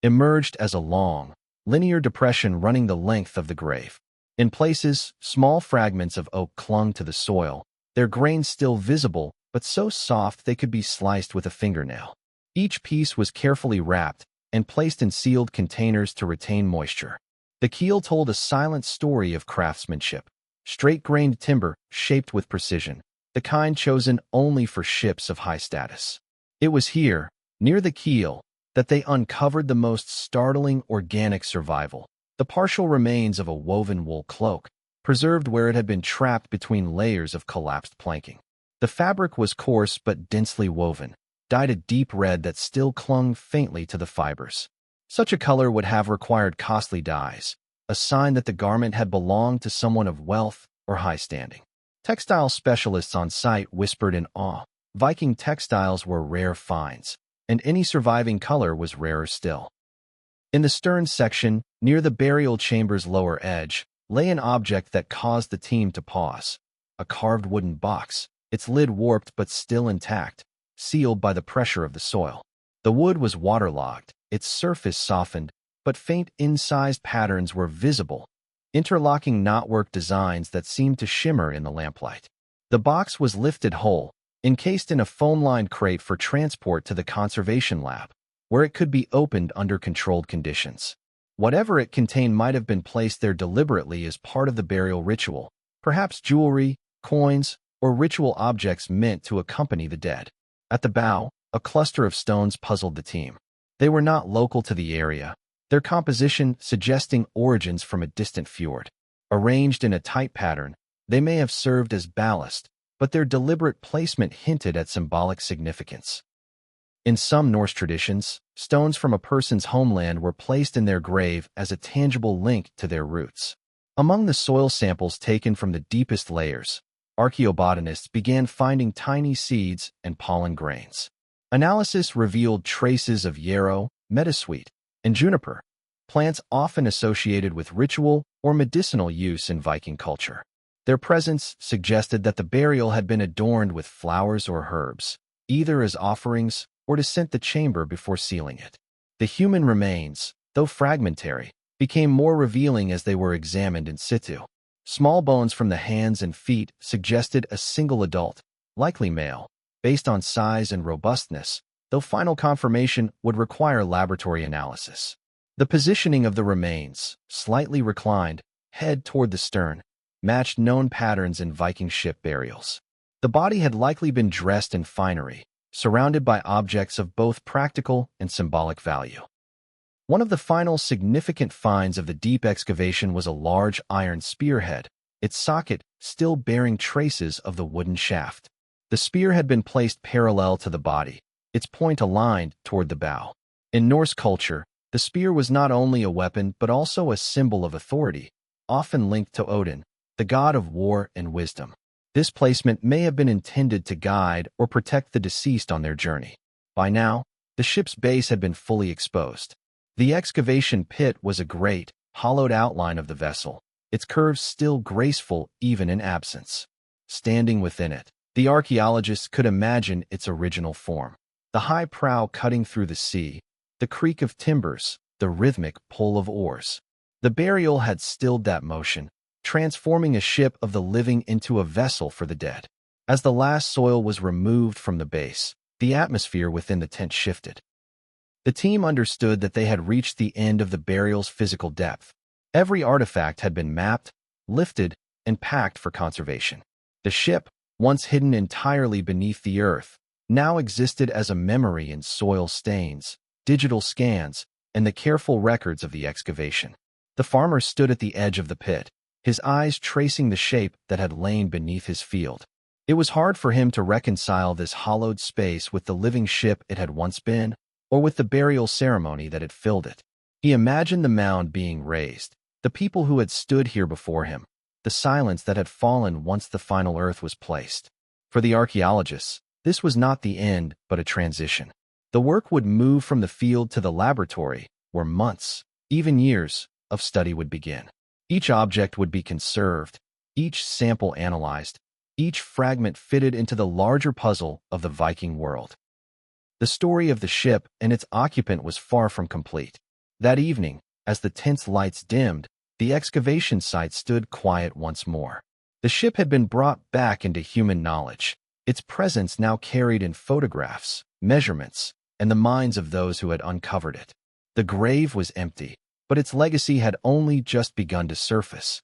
emerged as a long, linear depression running the length of the grave. In places, small fragments of oak clung to the soil, their grains still visible, but so soft they could be sliced with a fingernail. Each piece was carefully wrapped and placed in sealed containers to retain moisture. The keel told a silent story of craftsmanship, straight-grained timber shaped with precision, the kind chosen only for ships of high status. It was here, near the keel, that they uncovered the most startling organic survival, the partial remains of a woven wool cloak, preserved where it had been trapped between layers of collapsed planking. The fabric was coarse but densely woven, dyed a deep red that still clung faintly to the fibers. Such a color would have required costly dyes, a sign that the garment had belonged to someone of wealth or high standing. Textile specialists on site whispered in awe. Viking textiles were rare finds, and any surviving color was rarer still. In the stern section, near the burial chamber's lower edge, lay an object that caused the team to pause. A carved wooden box, its lid warped but still intact, sealed by the pressure of the soil. The wood was waterlogged, its surface softened, but faint incised patterns were visible, interlocking knotwork designs that seemed to shimmer in the lamplight. The box was lifted whole, encased in a foam-lined crate for transport to the conservation lab, where it could be opened under controlled conditions. Whatever it contained might have been placed there deliberately as part of the burial ritual, perhaps jewelry, coins, or ritual objects meant to accompany the dead. At the bow, a cluster of stones puzzled the team. They were not local to the area, their composition suggesting origins from a distant fjord. Arranged in a tight pattern, they may have served as ballast, but their deliberate placement hinted at symbolic significance. In some Norse traditions, stones from a person's homeland were placed in their grave as a tangible link to their roots. Among the soil samples taken from the deepest layers, archaeobotanists began finding tiny seeds and pollen grains. Analysis revealed traces of yarrow, meadowsweet, and juniper, plants often associated with ritual or medicinal use in Viking culture. Their presence suggested that the burial had been adorned with flowers or herbs, either as offerings or to scent the chamber before sealing it. The human remains, though fragmentary, became more revealing as they were examined in situ. Small bones from the hands and feet suggested a single adult, likely male, based on size and robustness, though final confirmation would require laboratory analysis. The positioning of the remains, slightly reclined, head toward the stern, matched known patterns in Viking ship burials. The body had likely been dressed in finery, surrounded by objects of both practical and symbolic value. One of the final significant finds of the deep excavation was a large iron spearhead, its socket still bearing traces of the wooden shaft. The spear had been placed parallel to the body, its point aligned toward the bow. In Norse culture, The spear was not only a weapon but also a symbol of authority, often linked to Odin, the god of war and wisdom. This placement may have been intended to guide or protect the deceased on their journey. By now, the ship's base had been fully exposed. The excavation pit was a great, hollowed outline of the vessel, its curves still graceful even in absence. Standing within it, the archaeologists could imagine its original form. The high prow cutting through the sea, the creak of timbers, the rhythmic pull of oars. The burial had stilled that motion, transforming a ship of the living into a vessel for the dead. As the last soil was removed from the base, the atmosphere within the tent shifted. The team understood that they had reached the end of the burial's physical depth. Every artifact had been mapped, lifted, and packed for conservation. The ship, once hidden entirely beneath the earth, now existed as a memory in soil stains, digital scans, and the careful records of the excavation. The farmer stood at the edge of the pit, his eyes tracing the shape that had lain beneath his field. It was hard for him to reconcile this hollowed space with the living ship it had once been, or with the burial ceremony that had filled it. He imagined the mound being raised, the people who had stood here before him, the silence that had fallen once the final earth was placed. For the archaeologists, this was not the end, but a transition. The work would move from the field to the laboratory, where months, even years, of study would begin. Each object would be conserved, each sample analyzed, each fragment fitted into the larger puzzle of the Viking world. The story of the ship and its occupant was far from complete. That evening, as the tent's lights dimmed, the excavation site stood quiet once more. The ship had been brought back into human knowledge, its presence now carried in photographs, measurements, and the minds of those who had uncovered it. The grave was empty, but its legacy had only just begun to surface.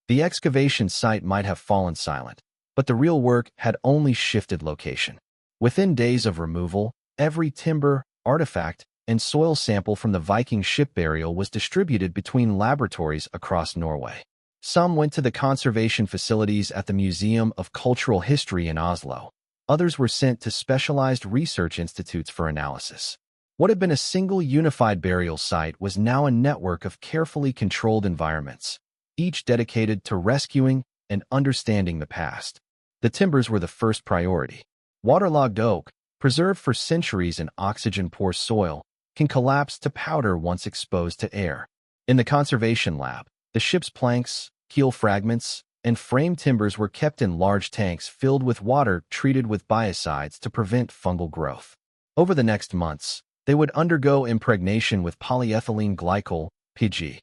The excavation site might have fallen silent, but the real work had only shifted location. Within days of removal, every timber, artifact, and soil sample from the Viking ship burial was distributed between laboratories across Norway. Some went to the conservation facilities at the Museum of Cultural History in Oslo. Others were sent to specialized research institutes for analysis. What had been a single unified burial site was now a network of carefully controlled environments, each dedicated to rescuing and understanding the past. The timbers were the first priority. Waterlogged oak, preserved for centuries in oxygen-poor soil, can collapse to powder once exposed to air. In the conservation lab, the ship's planks, keel fragments, and frame timbers were kept in large tanks filled with water treated with biocides to prevent fungal growth. Over the next months, they would undergo impregnation with polyethylene glycol, PG,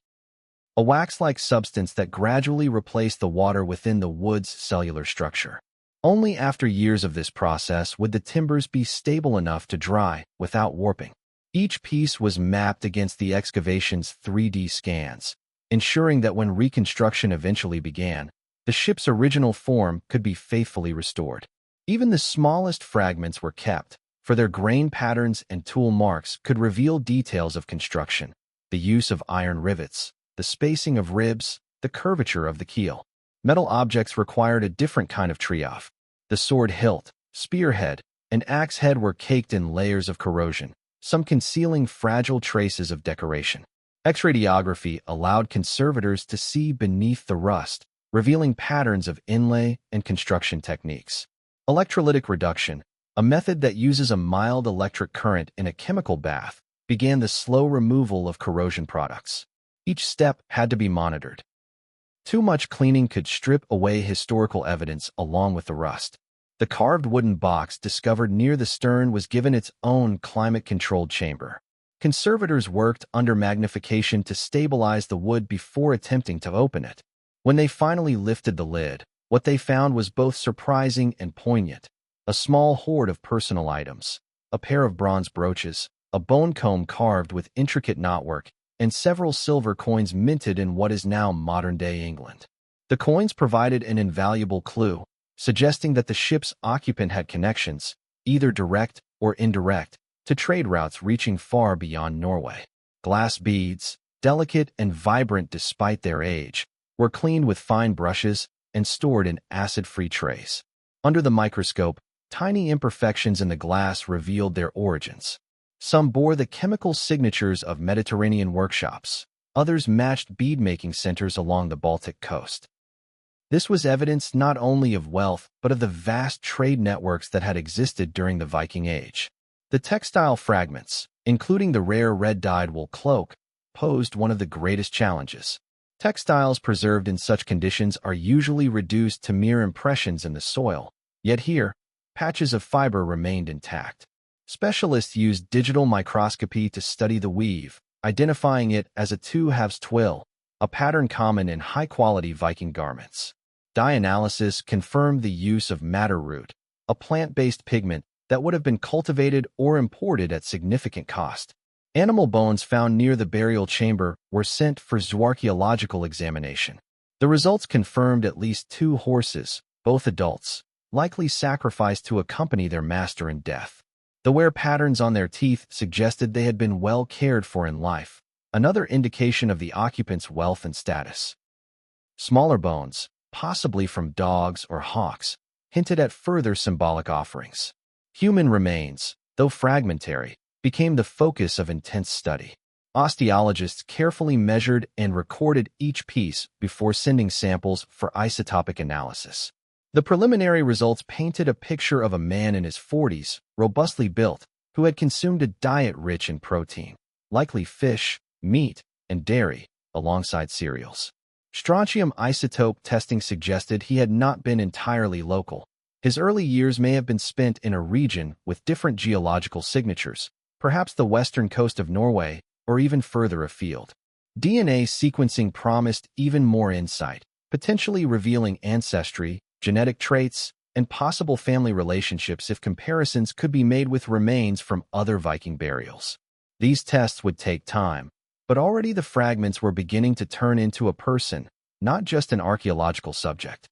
a wax-like substance that gradually replaced the water within the wood's cellular structure. Only after years of this process would the timbers be stable enough to dry without warping. Each piece was mapped against the excavation's 3D scans, ensuring that when reconstruction eventually began, the ship's original form could be faithfully restored. Even the smallest fragments were kept, for their grain patterns and tool marks could reveal details of construction, the use of iron rivets, the spacing of ribs, the curvature of the keel. Metal objects required a different kind of tree-off. The sword hilt, spearhead, and axe head were caked in layers of corrosion, some concealing fragile traces of decoration. X-radiography allowed conservators to see beneath the rust, revealing patterns of inlay and construction techniques. Electrolytic reduction, a method that uses a mild electric current in a chemical bath, began the slow removal of corrosion products. Each step had to be monitored. Too much cleaning could strip away historical evidence along with the rust. The carved wooden box discovered near the stern was given its own climate-controlled chamber. Conservators worked under magnification to stabilize the wood before attempting to open it. When they finally lifted the lid, what they found was both surprising and poignant. A small hoard of personal items, a pair of bronze brooches, a bone comb carved with intricate knotwork, and several silver coins minted in what is now modern-day England. The coins provided an invaluable clue, suggesting that the ship's occupant had connections, either direct or indirect, to trade routes reaching far beyond Norway. Glass beads, delicate and vibrant despite their age, were cleaned with fine brushes and stored in acid-free trays. Under the microscope, tiny imperfections in the glass revealed their origins. Some bore the chemical signatures of Mediterranean workshops. Others matched bead-making centers along the Baltic coast. This was evidence not only of wealth, but of the vast trade networks that had existed during the Viking Age. The textile fragments, including the rare red-dyed wool cloak, posed one of the greatest challenges. Textiles preserved in such conditions are usually reduced to mere impressions in the soil, yet here, patches of fiber remained intact. Specialists used digital microscopy to study the weave, identifying it as a two-halves twill, a pattern common in high-quality Viking garments. Dye analysis confirmed the use of madder root, a plant-based pigment that would have been cultivated or imported at significant cost. Animal bones found near the burial chamber were sent for zooarchaeological examination. The results confirmed at least 2 horses, both adults, likely sacrificed to accompany their master in death. The wear patterns on their teeth suggested they had been well cared for in life, another indication of the occupant's wealth and status. Smaller bones, possibly from dogs or hawks, hinted at further symbolic offerings. Human remains, though fragmentary, became the focus of intense study. Osteologists carefully measured and recorded each piece before sending samples for isotopic analysis. The preliminary results painted a picture of a man in his 40s, robustly built, who had consumed a diet rich in protein, likely fish, meat, and dairy, alongside cereals. Strontium isotope testing suggested he had not been entirely local. His early years may have been spent in a region with different geological signatures, perhaps the western coast of Norway, or even further afield. DNA sequencing promised even more insight, potentially revealing ancestry, genetic traits, and possible family relationships if comparisons could be made with remains from other Viking burials. These tests would take time, but already the fragments were beginning to turn into a person, not just an archaeological subject.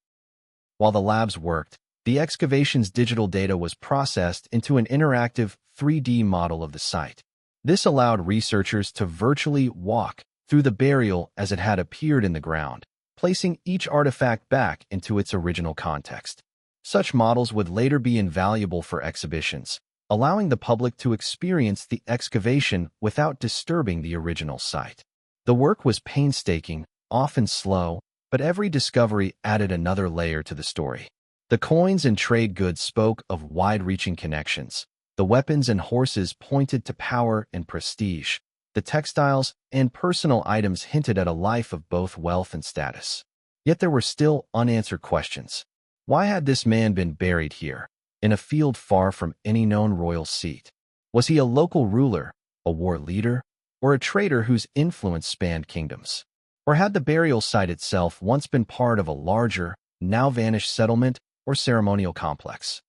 While the labs worked, the excavation's digital data was processed into an interactive 3D model of the site. This allowed researchers to virtually walk through the burial as it had appeared in the ground, placing each artifact back into its original context. Such models would later be invaluable for exhibitions, allowing the public to experience the excavation without disturbing the original site. The work was painstaking, often slow, but every discovery added another layer to the story. The coins and trade goods spoke of wide-reaching connections. The weapons and horses pointed to power and prestige. The textiles and personal items hinted at a life of both wealth and status. Yet there were still unanswered questions. Why had this man been buried here, in a field far from any known royal seat? Was he a local ruler, a war leader, or a trader whose influence spanned kingdoms? Or had the burial site itself once been part of a larger, now-vanished settlement or ceremonial complex?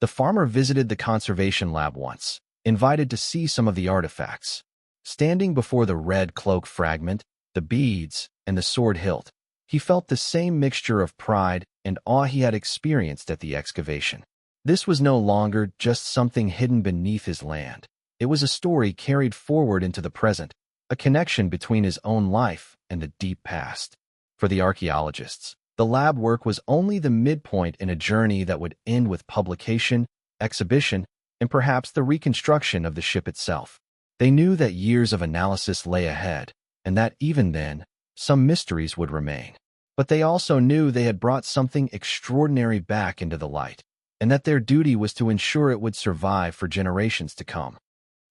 The farmer visited the conservation lab once, invited to see some of the artifacts. Standing before the red cloak fragment, the beads, and the sword hilt, he felt the same mixture of pride and awe he had experienced at the excavation. This was no longer just something hidden beneath his land. It was a story carried forward into the present, a connection between his own life and the deep past. For the archaeologists, the lab work was only the midpoint in a journey that would end with publication, exhibition, and perhaps the reconstruction of the ship itself. They knew that years of analysis lay ahead, and that even then, some mysteries would remain. But they also knew they had brought something extraordinary back into the light, and that their duty was to ensure it would survive for generations to come.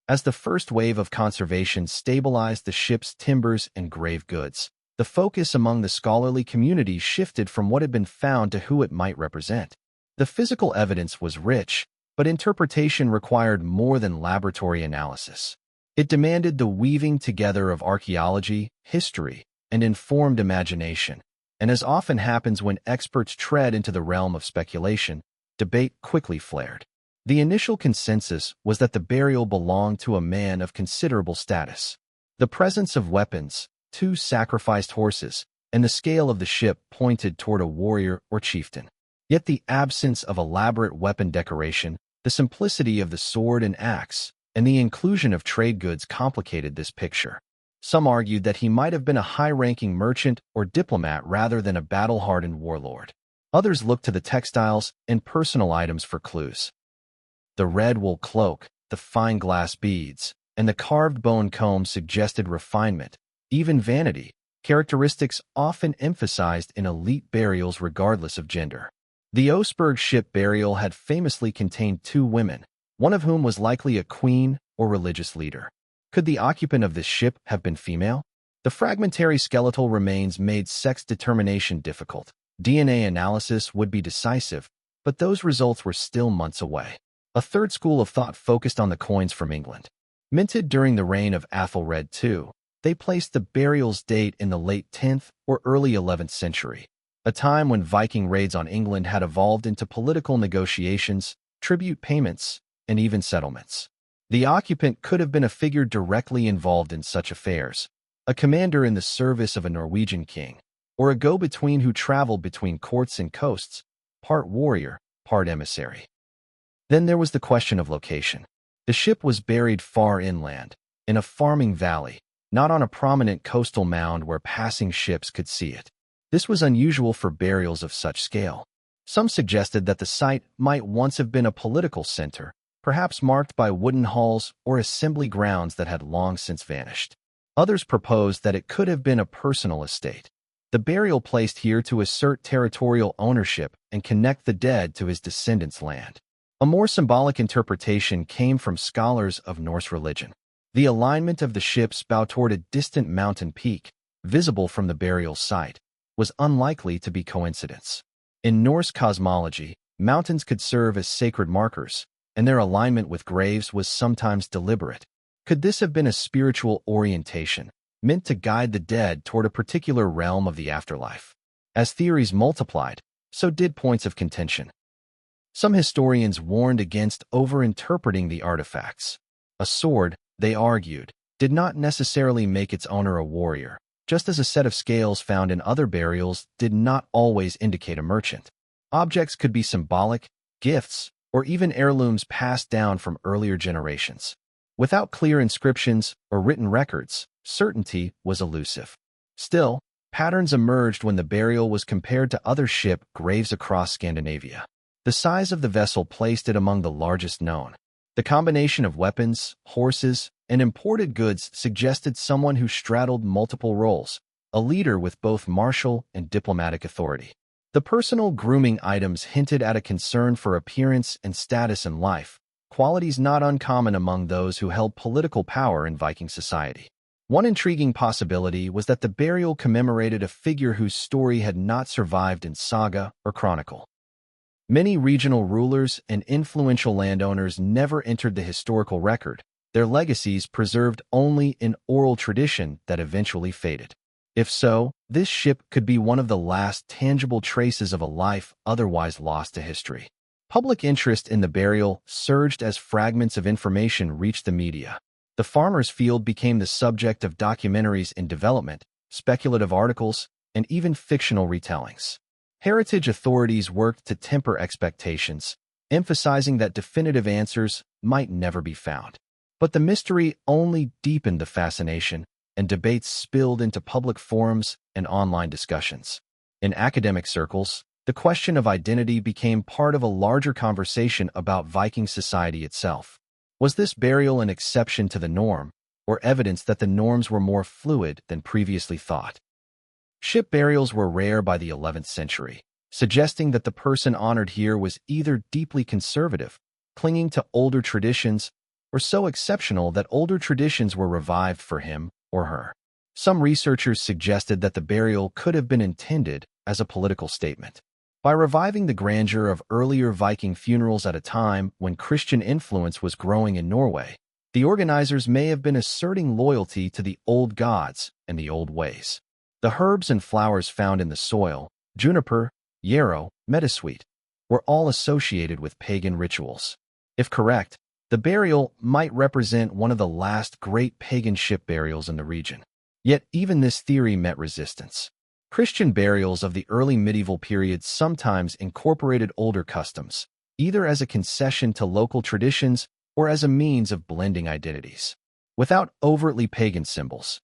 As the first wave of conservation stabilized the ship's timbers and grave goods, the focus among the scholarly community shifted from what had been found to who it might represent. The physical evidence was rich, but interpretation required more than laboratory analysis. It demanded the weaving together of archaeology, history, and informed imagination. And as often happens when experts tread into the realm of speculation, debate quickly flared. The initial consensus was that the burial belonged to a man of considerable status. The presence of weapons, 2 sacrificed horses, and the scale of the ship pointed toward a warrior or chieftain. Yet the absence of elaborate weapon decoration, the simplicity of the sword and axe, and the inclusion of trade goods complicated this picture. Some argued that he might have been a high-ranking merchant or diplomat rather than a battle-hardened warlord. Others looked to the textiles and personal items for clues. The red wool cloak, the fine glass beads, and the carved bone comb suggested refinement, even vanity, characteristics often emphasized in elite burials regardless of gender. The Oseberg ship burial had famously contained 2 women, one of whom was likely a queen or religious leader. Could the occupant of this ship have been female? The fragmentary skeletal remains made sex determination difficult. DNA analysis would be decisive, but those results were still months away. A third school of thought focused on the coins from England. Minted during the reign of Athelred II, they placed the burial's date in the late 10th or early 11th century, a time when Viking raids on England had evolved into political negotiations, tribute payments, and even settlements. The occupant could have been a figure directly involved in such affairs, a commander in the service of a Norwegian king, or a go-between who traveled between courts and coasts, part warrior, part emissary. Then there was the question of location. The ship was buried far inland, in a farming valley, not on a prominent coastal mound where passing ships could see it. This was unusual for burials of such scale. Some suggested that the site might once have been a political center, perhaps marked by wooden halls or assembly grounds that had long since vanished. Others proposed that it could have been a personal estate, the burial placed here to assert territorial ownership and connect the dead to his descendants' land. A more symbolic interpretation came from scholars of Norse religion. The alignment of the ship's bow toward a distant mountain peak, visible from the burial site, was unlikely to be coincidence. In Norse cosmology, mountains could serve as sacred markers, and their alignment with graves was sometimes deliberate. Could this have been a spiritual orientation, meant to guide the dead toward a particular realm of the afterlife? As theories multiplied, so did points of contention. Some historians warned against over-interpreting the artifacts. A sword, they argued, did not necessarily make its owner a warrior, just as a set of scales found in other burials did not always indicate a merchant. Objects could be symbolic, gifts, or even heirlooms passed down from earlier generations. Without clear inscriptions or written records, certainty was elusive. Still, patterns emerged when the burial was compared to other ship graves across Scandinavia. The size of the vessel placed it among the largest known. The combination of weapons, horses, and imported goods suggested someone who straddled multiple roles, a leader with both martial and diplomatic authority. The personal grooming items hinted at a concern for appearance and status in life, qualities not uncommon among those who held political power in Viking society. One intriguing possibility was that the burial commemorated a figure whose story had not survived in saga or chronicle. Many regional rulers and influential landowners never entered the historical record, their legacies preserved only in oral tradition that eventually faded. If so, this ship could be one of the last tangible traces of a life otherwise lost to history. Public interest in the burial surged as fragments of information reached the media. The farmer's field became the subject of documentaries in development, speculative articles, and even fictional retellings. Heritage authorities worked to temper expectations, emphasizing that definitive answers might never be found. But the mystery only deepened the fascination, and debates spilled into public forums and online discussions. In academic circles, the question of identity became part of a larger conversation about Viking society itself. Was this burial an exception to the norm, or evidence that the norms were more fluid than previously thought? Ship burials were rare by the 11th century, suggesting that the person honored here was either deeply conservative, clinging to older traditions, or so exceptional that older traditions were revived for him or her. Some researchers suggested that the burial could have been intended as a political statement. By reviving the grandeur of earlier Viking funerals at a time when Christian influence was growing in Norway, the organizers may have been asserting loyalty to the old gods and the old ways. The herbs and flowers found in the soil, juniper, yarrow, meadowsweet, were all associated with pagan rituals. If correct, the burial might represent one of the last great pagan ship burials in the region. Yet even this theory met resistance. Christian burials of the early medieval period sometimes incorporated older customs, either as a concession to local traditions or as a means of blending identities. Without overtly pagan symbols,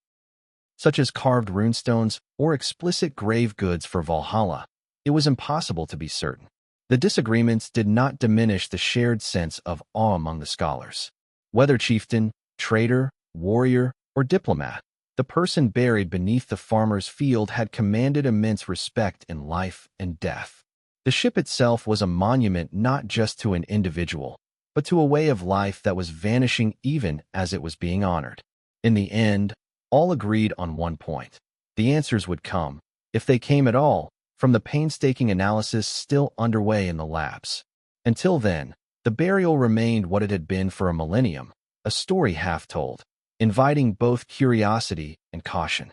such as carved runestones or explicit grave goods for Valhalla, it was impossible to be certain. The disagreements did not diminish the shared sense of awe among the scholars. Whether chieftain, trader, warrior, or diplomat, the person buried beneath the farmer's field had commanded immense respect in life and death. The ship itself was a monument not just to an individual, but to a way of life that was vanishing even as it was being honored. In the end, all agreed on one point. The answers would come, if they came at all, from the painstaking analysis still underway in the labs. Until then, the burial remained what it had been for a millennium, a story half told, inviting both curiosity and caution.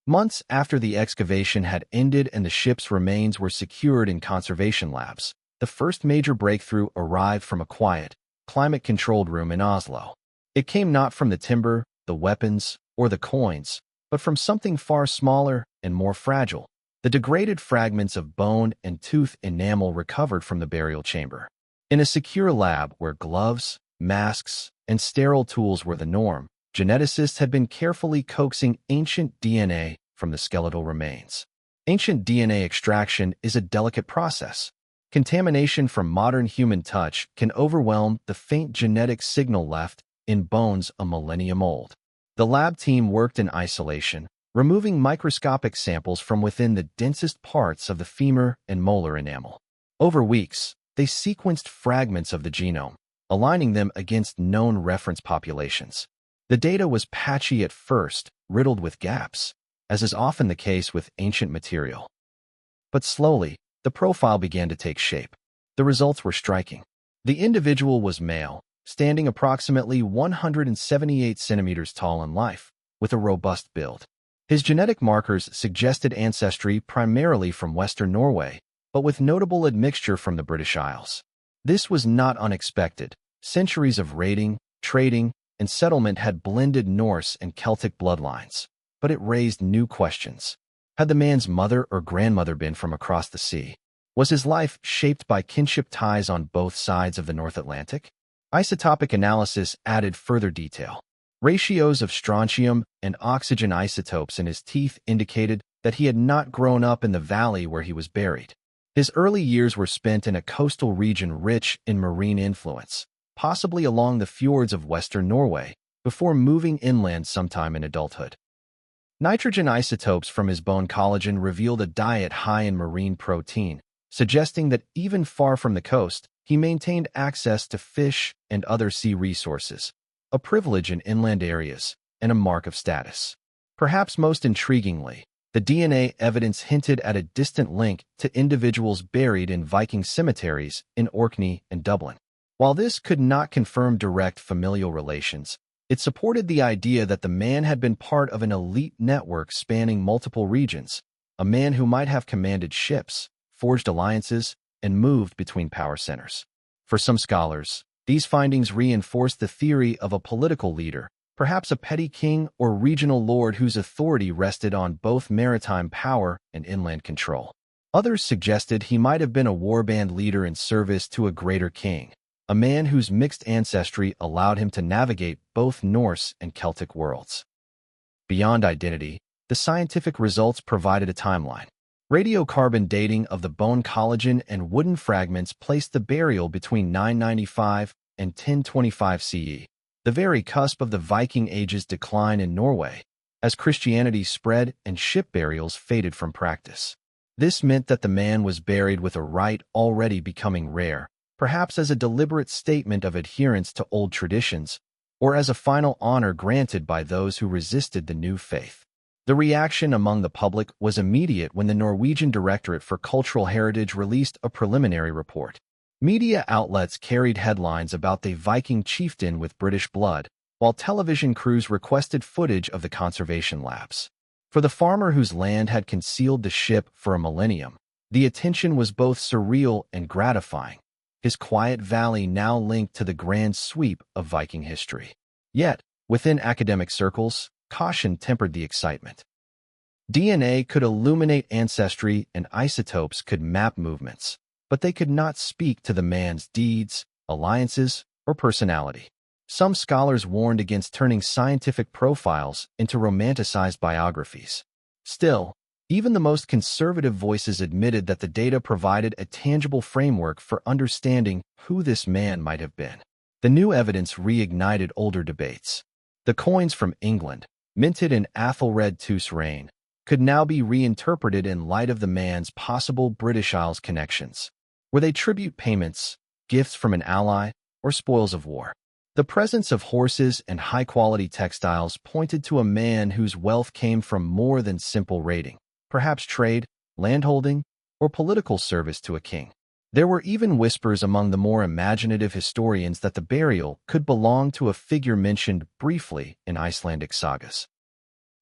Months after the excavation had ended and the ship's remains were secured in conservation labs, the first major breakthrough arrived from a quiet, climate-controlled room in Oslo. It came not from the timber, the weapons, or the coins, but from something far smaller and more fragile, the degraded fragments of bone and tooth enamel recovered from the burial chamber. In a secure lab where gloves, masks, and sterile tools were the norm, geneticists had been carefully coaxing ancient DNA from the skeletal remains. Ancient DNA extraction is a delicate process. Contamination from modern human touch can overwhelm the faint genetic signal left in bones a millennium old. The lab team worked in isolation, removing microscopic samples from within the densest parts of the femur and molar enamel. Over weeks, they sequenced fragments of the genome, aligning them against known reference populations. The data was patchy at first, riddled with gaps, as is often the case with ancient material. But slowly, the profile began to take shape. The results were striking. The individual was male, standing approximately 178 centimeters tall in life, with a robust build. His genetic markers suggested ancestry primarily from Western Norway, but with notable admixture from the British Isles. This was not unexpected. Centuries of raiding, trading, and settlement had blended Norse and Celtic bloodlines, but it raised new questions. Had the man's mother or grandmother been from across the sea? Was his life shaped by kinship ties on both sides of the North Atlantic? Isotopic analysis added further detail. Ratios of strontium and oxygen isotopes in his teeth indicated that he had not grown up in the valley where he was buried. His early years were spent in a coastal region rich in marine influence, possibly along the fjords of western Norway, before moving inland sometime in adulthood. Nitrogen isotopes from his bone collagen revealed a diet high in marine protein, suggesting that even far from the coast, he maintained access to fish and other sea resources, a privilege in inland areas and a mark of status. Perhaps most intriguingly, the DNA evidence hinted at a distant link to individuals buried in Viking cemeteries in Orkney and Dublin. While this could not confirm direct familial relations, it supported the idea that the man had been part of an elite network spanning multiple regions, a man who might have commanded ships, forged alliances, and moved between power centers. For some scholars, these findings reinforced the theory of a political leader, perhaps a petty king or regional lord whose authority rested on both maritime power and inland control. Others suggested he might have been a warband leader in service to a greater king, a man whose mixed ancestry allowed him to navigate both Norse and Celtic worlds. Beyond identity, the scientific results provided a timeline. Radiocarbon dating of the bone collagen and wooden fragments placed the burial between 995 and 1025 CE, the very cusp of the Viking Age's decline in Norway, as Christianity spread and ship burials faded from practice. This meant that the man was buried with a rite already becoming rare, perhaps as a deliberate statement of adherence to old traditions, or as a final honor granted by those who resisted the new faith. The reaction among the public was immediate when the Norwegian Directorate for Cultural Heritage released a preliminary report. Media outlets carried headlines about the Viking chieftain with British blood, while television crews requested footage of the conservation labs. For the farmer whose land had concealed the ship for a millennium, the attention was both surreal and gratifying, his quiet valley now linked to the grand sweep of Viking history. Yet, within academic circles, caution tempered the excitement. DNA could illuminate ancestry and isotopes could map movements, but they could not speak to the man's deeds, alliances, or personality. Some scholars warned against turning scientific profiles into romanticized biographies. Still, even the most conservative voices admitted that the data provided a tangible framework for understanding who this man might have been. The new evidence reignited older debates. The coins from England, minted in Athelred II's reign, could now be reinterpreted in light of the man's possible British Isles connections. Were they tribute payments, gifts from an ally, or spoils of war? The presence of horses and high-quality textiles pointed to a man whose wealth came from more than simple raiding, perhaps trade, landholding, or political service to a king. There were even whispers among the more imaginative historians that the burial could belong to a figure mentioned briefly in Icelandic sagas.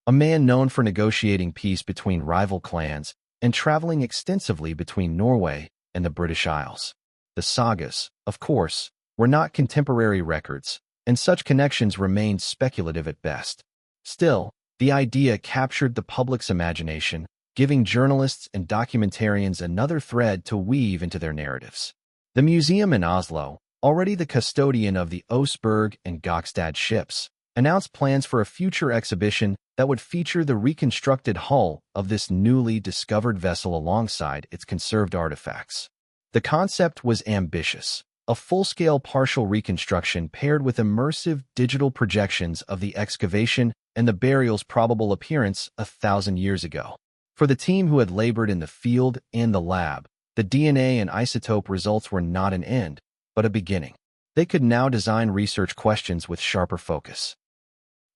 A man known for negotiating peace between rival clans and traveling extensively between Norway and the British Isles. The sagas, of course, were not contemporary records, and such connections remained speculative at best. Still, the idea captured the public's imagination, giving journalists and documentarians another thread to weave into their narratives. The museum in Oslo, already the custodian of the Oseberg and Gokstad ships, announced plans for a future exhibition that would feature the reconstructed hull of this newly discovered vessel alongside its conserved artifacts. The concept was ambitious, a full-scale partial reconstruction paired with immersive digital projections of the excavation and the burial's probable appearance 1,000 years ago. For the team who had labored in the field and the lab, the DNA and isotope results were not an end, but a beginning. They could now design research questions with sharper focus.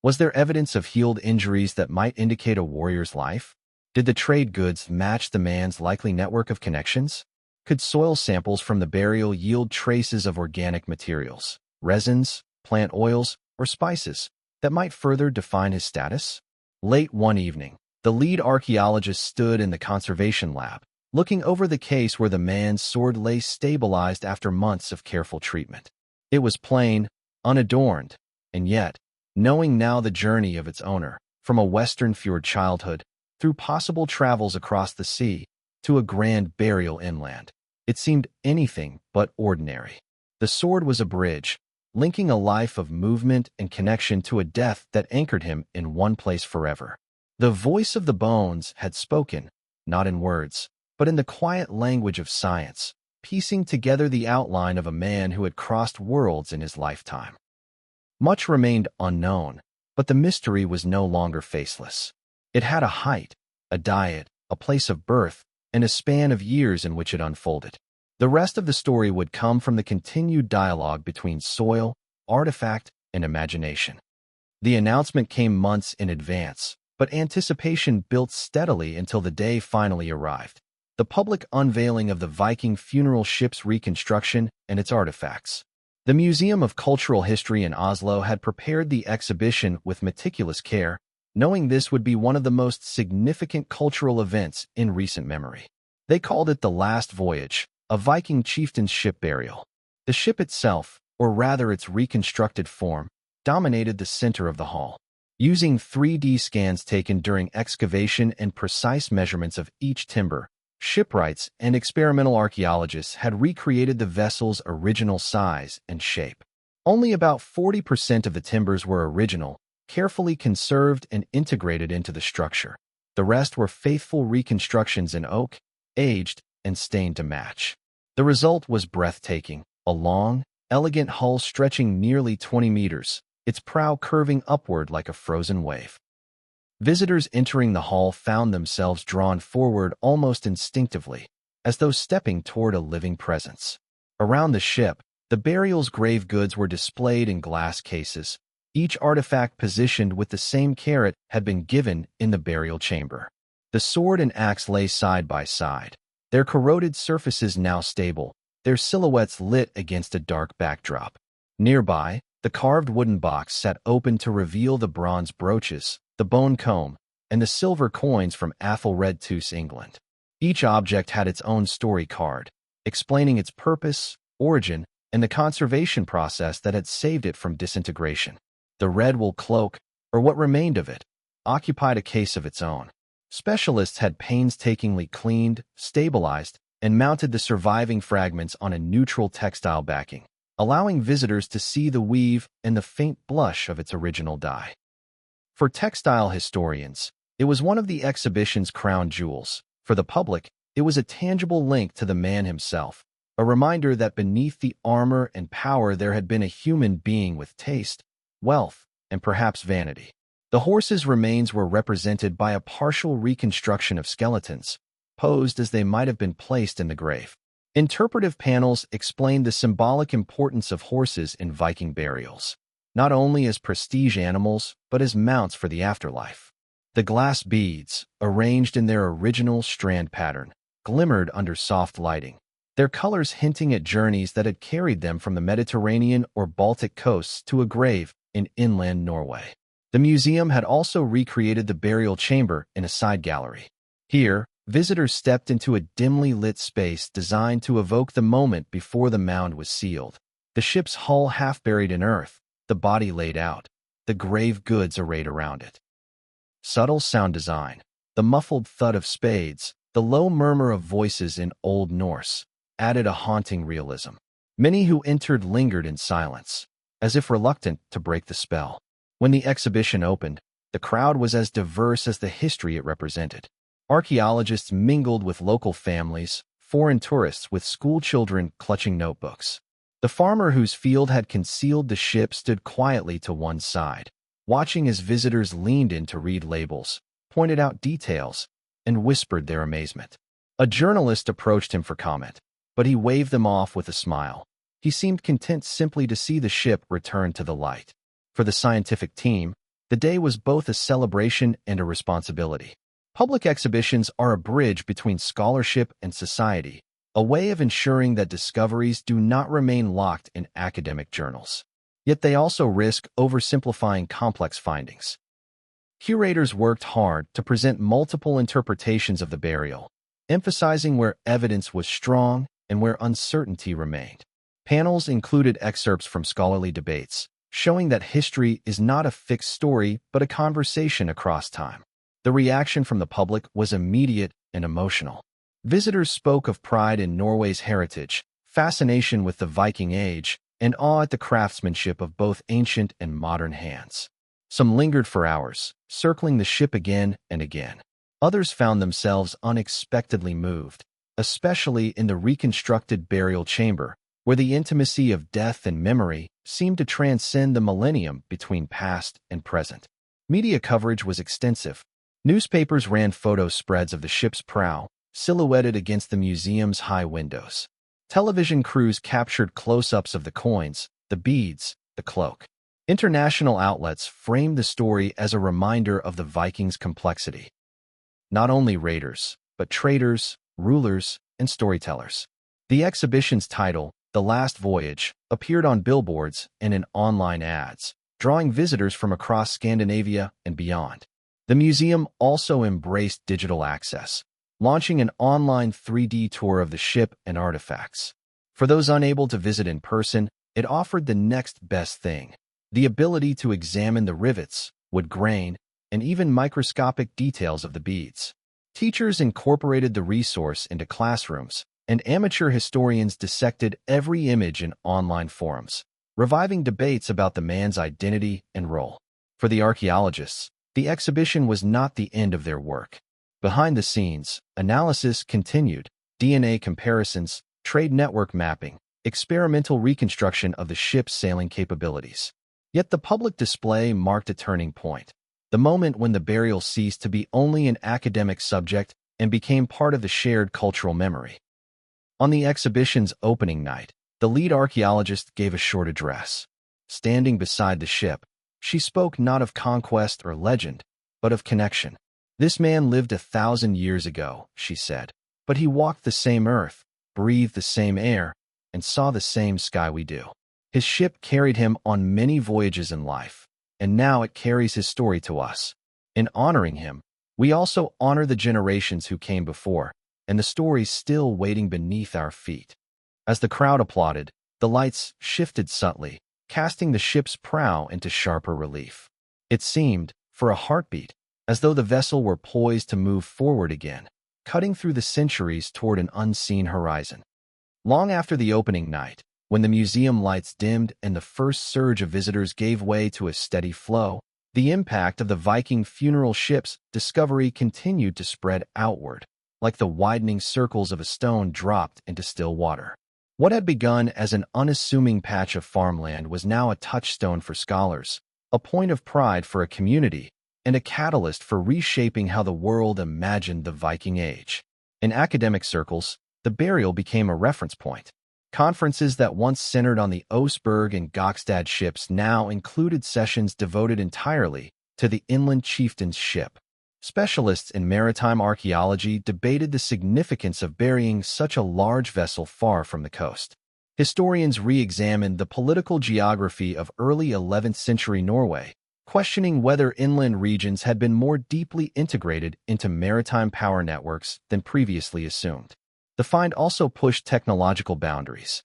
Was there evidence of healed injuries that might indicate a warrior's life? Did the trade goods match the man's likely network of connections? Could soil samples from the burial yield traces of organic materials, resins, plant oils, or spices that might further define his status? Late one evening, the lead archaeologist stood in the conservation lab, looking over the case where the man's sword lay stabilized after months of careful treatment. It was plain, unadorned, and yet, knowing now the journey of its owner, from a western fjord childhood, through possible travels across the sea, to a grand burial inland, it seemed anything but ordinary. The sword was a bridge, linking a life of movement and connection to a death that anchored him in one place forever. The voice of the bones had spoken, not in words, but in the quiet language of science, piecing together the outline of a man who had crossed worlds in his lifetime. Much remained unknown, but the mystery was no longer faceless. It had a height, a diet, a place of birth, and a span of years in which it unfolded. The rest of the story would come from the continued dialogue between soil, artifact, and imagination. The announcement came months in advance, but anticipation built steadily until the day finally arrived. The public unveiling of the Viking funeral ship's reconstruction and its artifacts. The Museum of Cultural History in Oslo had prepared the exhibition with meticulous care, knowing this would be one of the most significant cultural events in recent memory. They called it the Last Voyage, a Viking chieftain's ship burial. The ship itself, or rather its reconstructed form, dominated the center of the hall. Using 3D scans taken during excavation and precise measurements of each timber, shipwrights and experimental archaeologists had recreated the vessel's original size and shape. Only about 40% of the timbers were original, carefully conserved and integrated into the structure. The rest were faithful reconstructions in oak, aged, and stained to match. The result was breathtaking, a long, elegant hull stretching nearly 20 meters, its prow curving upward like a frozen wave. Visitors entering the hall found themselves drawn forward almost instinctively, as though stepping toward a living presence. Around the ship, the burial's grave goods were displayed in glass cases, each artifact positioned with the same care it had been given in the burial chamber. The sword and axe lay side by side, their corroded surfaces now stable, their silhouettes lit against a dark backdrop. Nearby, the carved wooden box sat open to reveal the bronze brooches, the bone comb, and the silver coins from Athelred II's England. Each object had its own story card, explaining its purpose, origin, and the conservation process that had saved it from disintegration. The red wool cloak, or what remained of it, occupied a case of its own. Specialists had painstakingly cleaned, stabilized, and mounted the surviving fragments on a neutral textile backing, allowing visitors to see the weave and the faint blush of its original dye. For textile historians, it was one of the exhibition's crown jewels. For the public, it was a tangible link to the man himself, a reminder that beneath the armor and power there had been a human being with taste, wealth, and perhaps vanity. The horses' remains were represented by a partial reconstruction of skeletons, posed as they might have been placed in the grave. Interpretive panels explain the symbolic importance of horses in Viking burials, not only as prestige animals, but as mounts for the afterlife. The glass beads, arranged in their original strand pattern, glimmered under soft lighting, their colors hinting at journeys that had carried them from the Mediterranean or Baltic coasts to a grave in inland Norway. The museum had also recreated the burial chamber in a side gallery. Here, visitors stepped into a dimly lit space designed to evoke the moment before the mound was sealed. The ship's hull half buried in earth, the body laid out, the grave goods arrayed around it. Subtle sound design, the muffled thud of spades, the low murmur of voices in Old Norse, added a haunting realism. Many who entered lingered in silence, as if reluctant to break the spell. When the exhibition opened, the crowd was as diverse as the history it represented. Archaeologists mingled with local families, foreign tourists with schoolchildren clutching notebooks. The farmer whose field had concealed the ship stood quietly to one side, watching as visitors leaned in to read labels, pointed out details, and whispered their amazement. A journalist approached him for comment, but he waved them off with a smile. He seemed content simply to see the ship return to the light. For the scientific team, the day was both a celebration and a responsibility. Public exhibitions are a bridge between scholarship and society, a way of ensuring that discoveries do not remain locked in academic journals. Yet they also risk oversimplifying complex findings. Curators worked hard to present multiple interpretations of the burial, emphasizing where evidence was strong and where uncertainty remained. Panels included excerpts from scholarly debates, showing that history is not a fixed story but a conversation across time. The reaction from the public was immediate and emotional. Visitors spoke of pride in Norway's heritage, fascination with the Viking Age, and awe at the craftsmanship of both ancient and modern hands. Some lingered for hours, circling the ship again and again. Others found themselves unexpectedly moved, especially in the reconstructed burial chamber, where the intimacy of death and memory seemed to transcend the millennium between past and present. Media coverage was extensive. Newspapers ran photo spreads of the ship's prow, silhouetted against the museum's high windows. Television crews captured close-ups of the coins, the beads, the cloak. International outlets framed the story as a reminder of the Vikings' complexity. Not only raiders, but traders, rulers, and storytellers. The exhibition's title, The Last Voyage, appeared on billboards and in online ads, drawing visitors from across Scandinavia and beyond. The museum also embraced digital access, launching an online 3D tour of the ship and artifacts. For those unable to visit in person, it offered the next best thing: the ability to examine the rivets, wood grain, and even microscopic details of the beads. Teachers incorporated the resource into classrooms, and amateur historians dissected every image in online forums, reviving debates about the man's identity and role. For the archaeologists, the exhibition was not the end of their work. Behind the scenes, analysis continued: DNA comparisons, trade network mapping, experimental reconstruction of the ship's sailing capabilities. Yet the public display marked a turning point, the moment when the burial ceased to be only an academic subject and became part of the shared cultural memory. On the exhibition's opening night, the lead archaeologist gave a short address. Standing beside the ship, she spoke not of conquest or legend, but of connection. "This man lived 1,000 years ago," she said, "but he walked the same earth, breathed the same air, and saw the same sky we do. His ship carried him on many voyages in life, and now it carries his story to us. In honoring him, we also honor the generations who came before, and the stories still waiting beneath our feet." As the crowd applauded, the lights shifted subtly, casting the ship's prow into sharper relief. It seemed, for a heartbeat, as though the vessel were poised to move forward again, cutting through the centuries toward an unseen horizon. Long after the opening night, when the museum lights dimmed and the first surge of visitors gave way to a steady flow, the impact of the Viking funeral ship's discovery continued to spread outward, like the widening circles of a stone dropped into still water. What had begun as an unassuming patch of farmland was now a touchstone for scholars, a point of pride for a community, and a catalyst for reshaping how the world imagined the Viking Age. In academic circles, the burial became a reference point. Conferences that once centered on the Oseberg and Gokstad ships now included sessions devoted entirely to the inland chieftain's ship. Specialists in maritime archaeology debated the significance of burying such a large vessel far from the coast. Historians re-examined the political geography of early 11th century Norway, questioning whether inland regions had been more deeply integrated into maritime power networks than previously assumed. The find also pushed technological boundaries.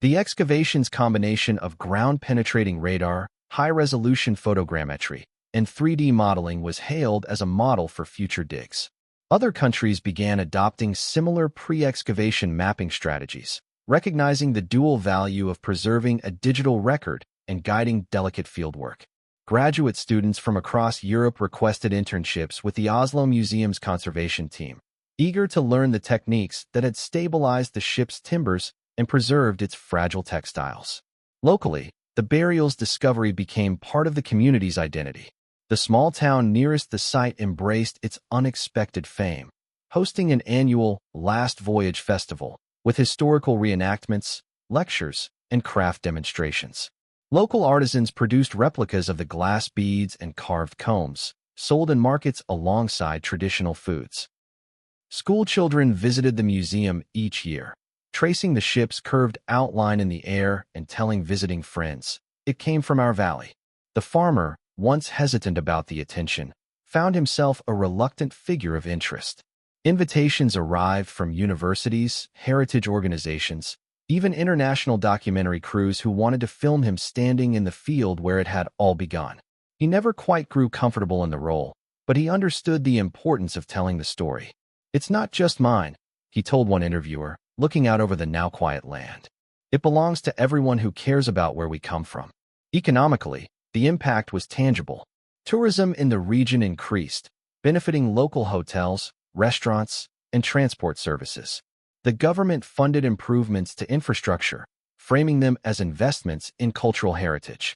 The excavation's combination of ground-penetrating radar, high-resolution photogrammetry, and 3D modeling was hailed as a model for future digs. Other countries began adopting similar pre-excavation mapping strategies, recognizing the dual value of preserving a digital record and guiding delicate fieldwork. Graduate students from across Europe requested internships with the Oslo Museum's conservation team, eager to learn the techniques that had stabilized the ship's timbers and preserved its fragile textiles. Locally, the burial's discovery became part of the community's identity. The small town nearest the site embraced its unexpected fame, hosting an annual Last Voyage festival with historical reenactments, lectures, and craft demonstrations. Local artisans produced replicas of the glass beads and carved combs, sold in markets alongside traditional foods. School children visited the museum each year, tracing the ship's curved outline in the air and telling visiting friends, "It came from our valley." The farmer, once hesitant about the attention, found himself a reluctant figure of interest. Invitations arrived from universities, heritage organizations, even international documentary crews who wanted to film him standing in the field where it had all begun. He never quite grew comfortable in the role, but he understood the importance of telling the story. "It's not just mine," he told one interviewer, looking out over the now quiet land. "It belongs to everyone who cares about where we come from." Economically, the impact was tangible. Tourism in the region increased, benefiting local hotels, restaurants, and transport services. The government funded improvements to infrastructure, framing them as investments in cultural heritage.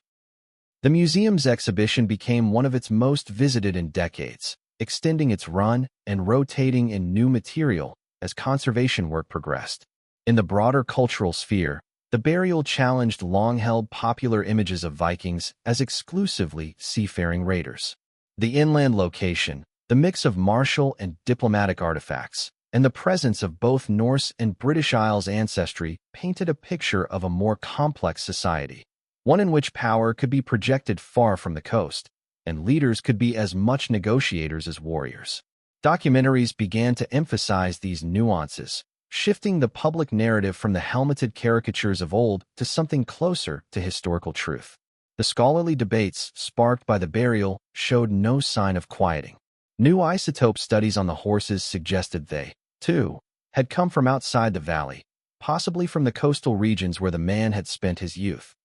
The museum's exhibition became one of its most visited in decades, extending its run and rotating in new material as conservation work progressed. In the broader cultural sphere, the burial challenged long-held popular images of Vikings as exclusively seafaring raiders. The inland location, the mix of martial and diplomatic artifacts, and the presence of both Norse and British Isles ancestry painted a picture of a more complex society, one in which power could be projected far from the coast, and leaders could be as much negotiators as warriors. Documentaries began to emphasize these nuances, shifting the public narrative from the helmeted caricatures of old to something closer to historical truth. The scholarly debates sparked by the burial showed no sign of quieting. New isotope studies on the horses suggested they, too, had come from outside the valley, possibly from the coastal regions where the man had spent his youth.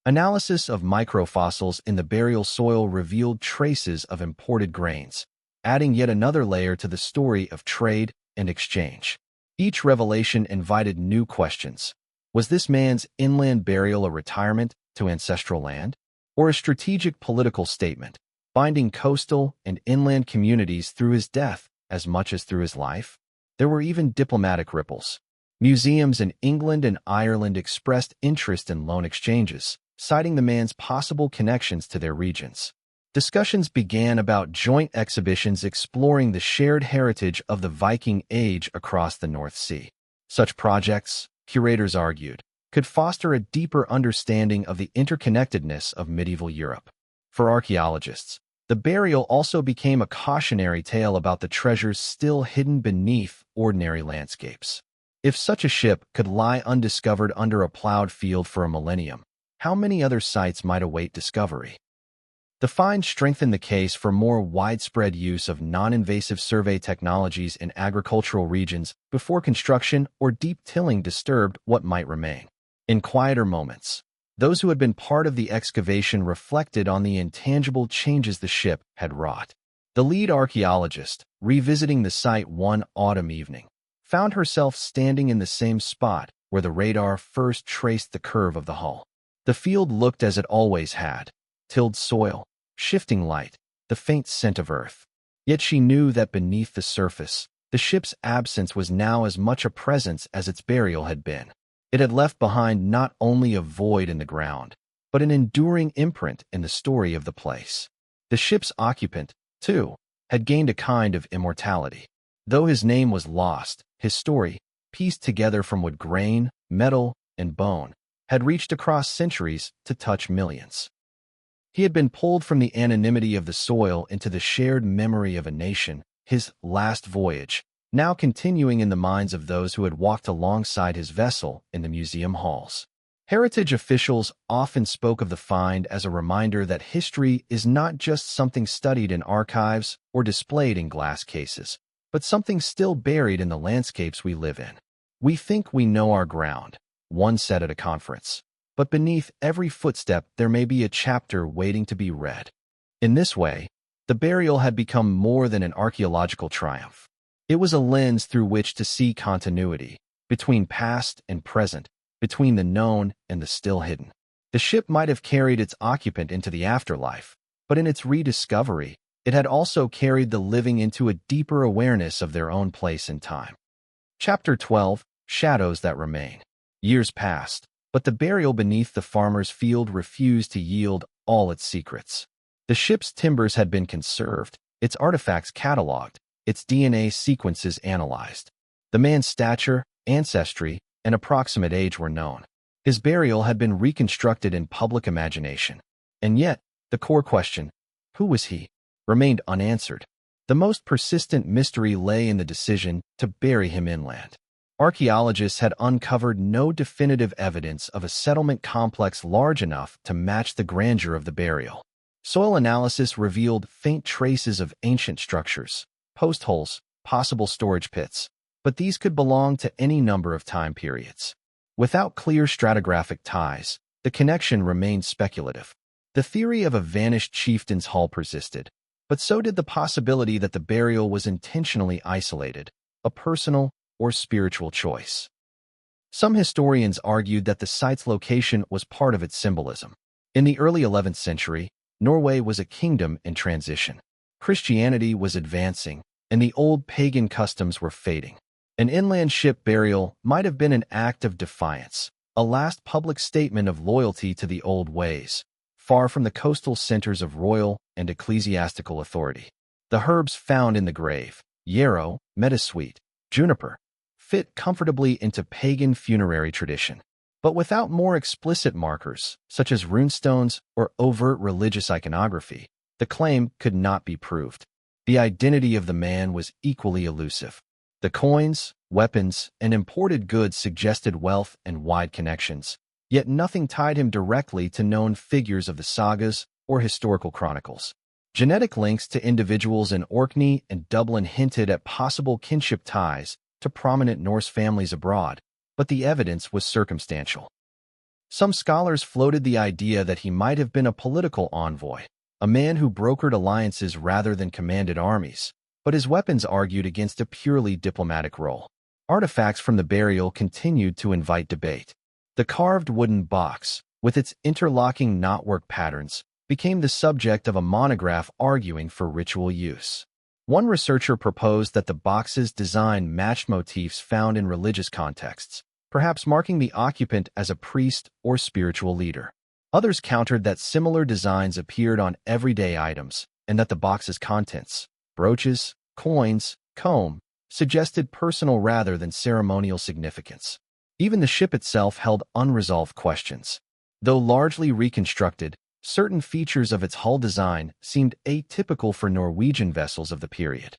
Analysis of microfossils in the burial soil revealed traces of imported grains, adding yet another layer to the story of trade and exchange. Each revelation invited new questions. Was this man's inland burial a retirement to ancestral land, or a strategic political statement, binding coastal and inland communities through his death as much as through his life? There were even diplomatic ripples. Museums in England and Ireland expressed interest in loan exchanges, citing the man's possible connections to their regions. Discussions began about joint exhibitions exploring the shared heritage of the Viking Age across the North Sea. Such projects, curators argued, could foster a deeper understanding of the interconnectedness of medieval Europe. For archaeologists, the burial also became a cautionary tale about the treasures still hidden beneath ordinary landscapes. If such a ship could lie undiscovered under a plowed field for a millennium, how many other sites might await discovery? The find strengthened the case for more widespread use of non-invasive survey technologies in agricultural regions before construction or deep tilling disturbed what might remain. In quieter moments, those who had been part of the excavation reflected on the intangible changes the ship had wrought. The lead archaeologist, revisiting the site one autumn evening, found herself standing in the same spot where the radar first traced the curve of the hull. The field looked as it always had: tilled soil, shifting light, the faint scent of earth. Yet she knew that beneath the surface, the ship's absence was now as much a presence as its burial had been. It had left behind not only a void in the ground, but an enduring imprint in the story of the place. The ship's occupant, too, had gained a kind of immortality. Though his name was lost, his story, pieced together from wood grain, metal, and bone, had reached across centuries to touch millions. He had been pulled from the anonymity of the soil into the shared memory of a nation, his last voyage, now continuing in the minds of those who had walked alongside his vessel in the museum halls. Heritage officials often spoke of the find as a reminder that history is not just something studied in archives or displayed in glass cases, but something still buried in the landscapes we live in. "We think we know our ground," one said at a conference, "but beneath every footstep there may be a chapter waiting to be read." In this way, the burial had become more than an archaeological triumph. It was a lens through which to see continuity, between past and present, between the known and the still hidden. The ship might have carried its occupant into the afterlife, but in its rediscovery, it had also carried the living into a deeper awareness of their own place in time. Chapter 12, Shadows That Remain. Years passed, but the burial beneath the farmer's field refused to yield all its secrets. The ship's timbers had been conserved, its artifacts catalogued, its DNA sequences analyzed. The man's stature, ancestry, and approximate age were known. His burial had been reconstructed in public imagination. And yet, the core question, who was he, remained unanswered. The most persistent mystery lay in the decision to bury him inland. Archaeologists had uncovered no definitive evidence of a settlement complex large enough to match the grandeur of the burial. Soil analysis revealed faint traces of ancient structures, post holes, possible storage pits, but these could belong to any number of time periods. Without clear stratigraphic ties, the connection remained speculative. The theory of a vanished chieftain's hall persisted, but so did the possibility that the burial was intentionally isolated, a personal or spiritual choice. Some historians argued that the site's location was part of its symbolism. In the early 11th century, Norway was a kingdom in transition. Christianity was advancing, and the old pagan customs were fading. An inland ship burial might have been an act of defiance, a last public statement of loyalty to the old ways, far from the coastal centers of royal and ecclesiastical authority. The herbs found in the grave, yarrow, meadowsweet, juniper, fit comfortably into pagan funerary tradition. But without more explicit markers, such as runestones or overt religious iconography, the claim could not be proved. The identity of the man was equally elusive. The coins, weapons, and imported goods suggested wealth and wide connections, yet nothing tied him directly to known figures of the sagas or historical chronicles. Genetic links to individuals in Orkney and Dublin hinted at possible kinship ties to prominent Norse families abroad, but the evidence was circumstantial. Some scholars floated the idea that he might have been a political envoy, a man who brokered alliances rather than commanded armies, but his weapons argued against a purely diplomatic role. Artifacts from the burial continued to invite debate. The carved wooden box, with its interlocking knotwork patterns, became the subject of a monograph arguing for ritual use. One researcher proposed that the box's design matched motifs found in religious contexts, perhaps marking the occupant as a priest or spiritual leader. Others countered that similar designs appeared on everyday items and that the box's contents, brooches, coins, comb, suggested personal rather than ceremonial significance. Even the ship itself held unresolved questions. Though largely reconstructed, certain features of its hull design seemed atypical for Norwegian vessels of the period.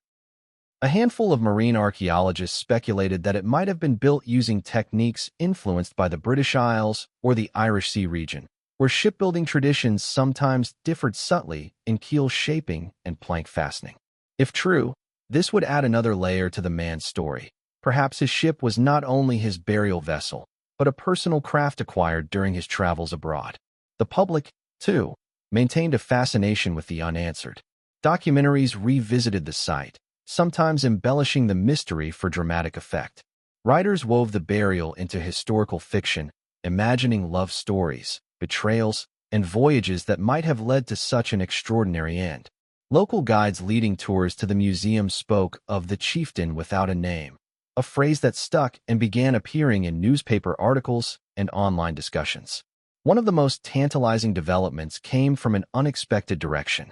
A handful of marine archaeologists speculated that it might have been built using techniques influenced by the British Isles or the Irish Sea region, where shipbuilding traditions sometimes differed subtly in keel shaping and plank fastening. If true, this would add another layer to the man's story. Perhaps his ship was not only his burial vessel, but a personal craft acquired during his travels abroad. The public, too, maintained a fascination with the unanswered. Documentaries revisited the site, sometimes embellishing the mystery for dramatic effect. Writers wove the burial into historical fiction, imagining love stories, betrayals, and voyages that might have led to such an extraordinary end. Local guides leading tours to the museum spoke of the chieftain without a name, a phrase that stuck and began appearing in newspaper articles and online discussions. One of the most tantalizing developments came from an unexpected direction.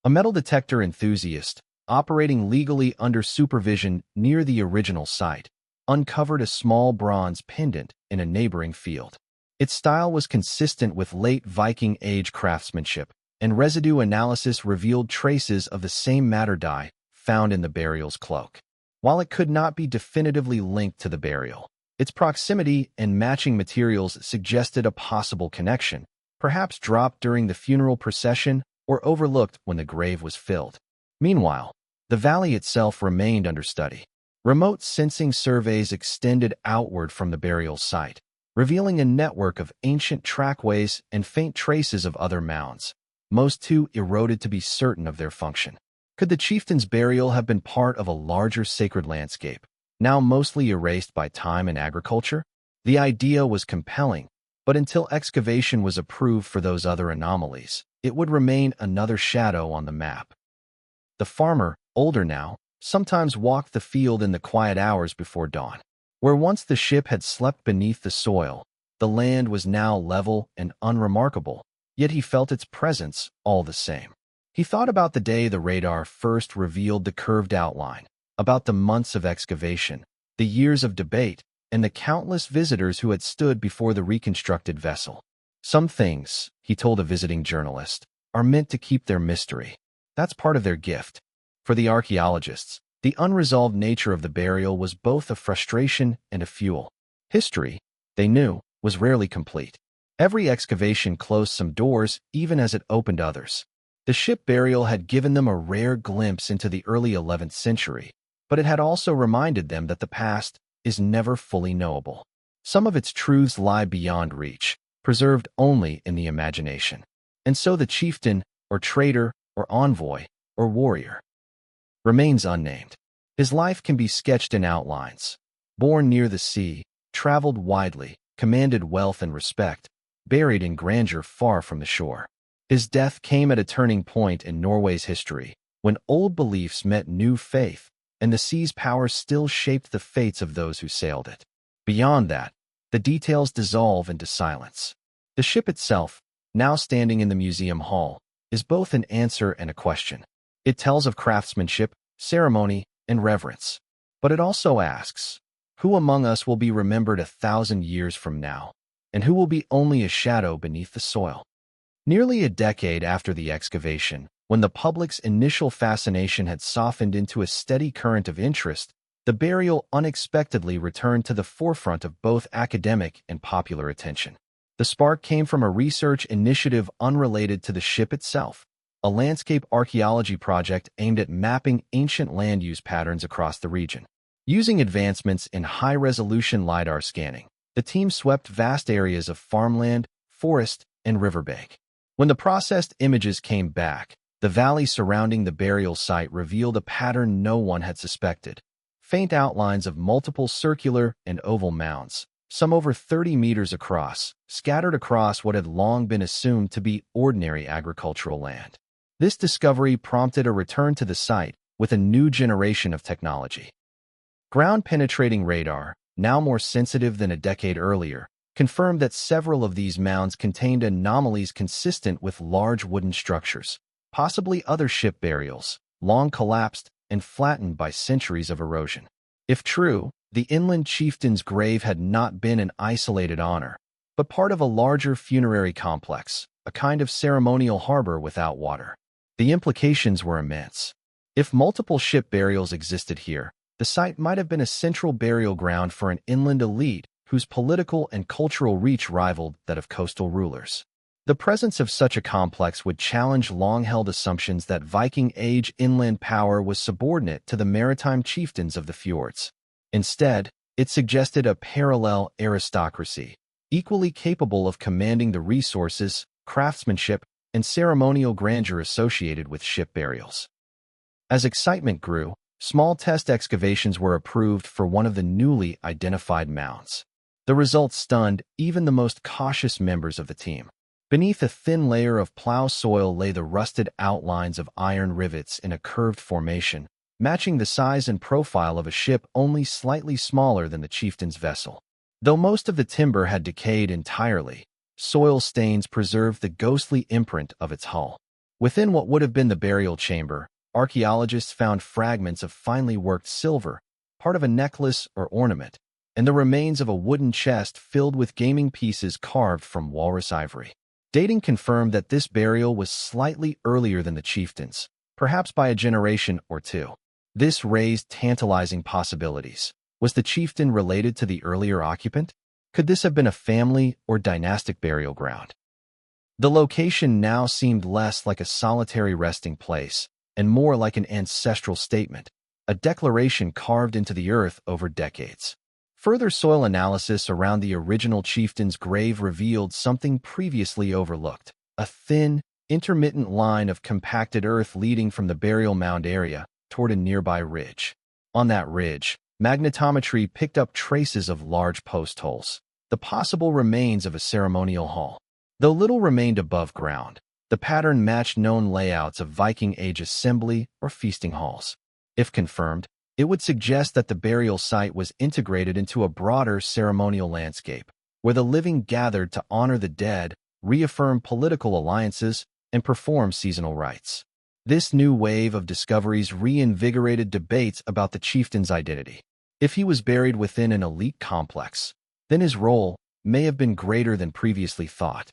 A metal detector enthusiast, operating legally under supervision near the original site, uncovered a small bronze pendant in a neighboring field. Its style was consistent with late Viking age craftsmanship, and residue analysis revealed traces of the same matter dye found in the burial's cloak. While it could not be definitively linked to the burial, its proximity and matching materials suggested a possible connection, perhaps dropped during the funeral procession or overlooked when the grave was filled. Meanwhile, the valley itself remained under study. Remote sensing surveys extended outward from the burial site, revealing a network of ancient trackways and faint traces of other mounds, most too eroded to be certain of their function. Could the chieftain's burial have been part of a larger sacred landscape, now mostly erased by time and agriculture? The idea was compelling, but until excavation was approved for those other anomalies, it would remain another shadow on the map. The farmer, older now, sometimes walked the field in the quiet hours before dawn. Where once the ship had slept beneath the soil, the land was now level and unremarkable, yet he felt its presence all the same. He thought about the day the radar first revealed the curved outline, about the months of excavation, the years of debate, and the countless visitors who had stood before the reconstructed vessel. Some things, he told a visiting journalist, are meant to keep their mystery. That's part of their gift. For the archaeologists, the unresolved nature of the burial was both a frustration and a fuel. History, they knew, was rarely complete. Every excavation closed some doors, even as it opened others. The ship burial had given them a rare glimpse into the early 11th century, but it had also reminded them that the past is never fully knowable. Some of its truths lie beyond reach, preserved only in the imagination. And so the chieftain, or trader, or envoy, or warrior, remains unnamed. His life can be sketched in outlines. Born near the sea, traveled widely, commanded wealth and respect, buried in grandeur far from the shore. His death came at a turning point in Norway's history, when old beliefs met new faith, and the sea's power still shaped the fates of those who sailed it. Beyond that, the details dissolve into silence. The ship itself, now standing in the museum hall, is both an answer and a question. It tells of craftsmanship, ceremony, and reverence. But it also asks, who among us will be remembered 1,000 years from now, and who will be only a shadow beneath the soil? Nearly a decade after the excavation, when the public's initial fascination had softened into a steady current of interest, the burial unexpectedly returned to the forefront of both academic and popular attention. The spark came from a research initiative unrelated to the ship itself, a landscape archaeology project aimed at mapping ancient land use patterns across the region. Using advancements in high-resolution LiDAR scanning, the team swept vast areas of farmland, forest, and riverbank. When the processed images came back, the valley surrounding the burial site revealed a pattern no one had suspected. Faint outlines of multiple circular and oval mounds, some over 30 meters across, scattered across what had long been assumed to be ordinary agricultural land. This discovery prompted a return to the site with a new generation of technology. Ground-penetrating radar, now more sensitive than a decade earlier, confirmed that several of these mounds contained anomalies consistent with large wooden structures, possibly other ship burials, long collapsed and flattened by centuries of erosion. If true, the inland chieftain's grave had not been an isolated honor, but part of a larger funerary complex, a kind of ceremonial harbor without water. The implications were immense. If multiple ship burials existed here, the site might have been a central burial ground for an inland elite whose political and cultural reach rivaled that of coastal rulers. The presence of such a complex would challenge long-held assumptions that Viking-age inland power was subordinate to the maritime chieftains of the fjords. Instead, it suggested a parallel aristocracy, equally capable of commanding the resources, craftsmanship, and ceremonial grandeur associated with ship burials. As excitement grew, Small test excavations were approved for one of the newly identified mounds. The results stunned even the most cautious members of the team. Beneath a thin layer of plow soil lay the rusted outlines of iron rivets in a curved formation, matching the size and profile of a ship only slightly smaller than the chieftain's vessel. Though most of the timber had decayed entirely, soil stains preserved the ghostly imprint of its hull. Within what would have been the burial chamber, archaeologists found fragments of finely worked silver, part of a necklace or ornament, and the remains of a wooden chest filled with gaming pieces carved from walrus ivory. Dating confirmed that this burial was slightly earlier than the chieftain's, perhaps by a generation or two. This raised tantalizing possibilities. Was the chieftain related to the earlier occupant? Could this have been a family or dynastic burial ground? The location now seemed less like a solitary resting place and more like an ancestral statement, a declaration carved into the earth over decades. Further soil analysis around the original chieftain's grave revealed something previously overlooked, a thin, intermittent line of compacted earth leading from the burial mound area toward a nearby ridge. On that ridge, magnetometry picked up traces of large post holes, the possible remains of a ceremonial hall. Though little remained above ground, the pattern matched known layouts of Viking Age assembly or feasting halls. If confirmed, it would suggest that the burial site was integrated into a broader ceremonial landscape, where the living gathered to honor the dead, reaffirm political alliances, and perform seasonal rites. This new wave of discoveries reinvigorated debates about the chieftain's identity. If he was buried within an elite complex, then his role may have been greater than previously thought.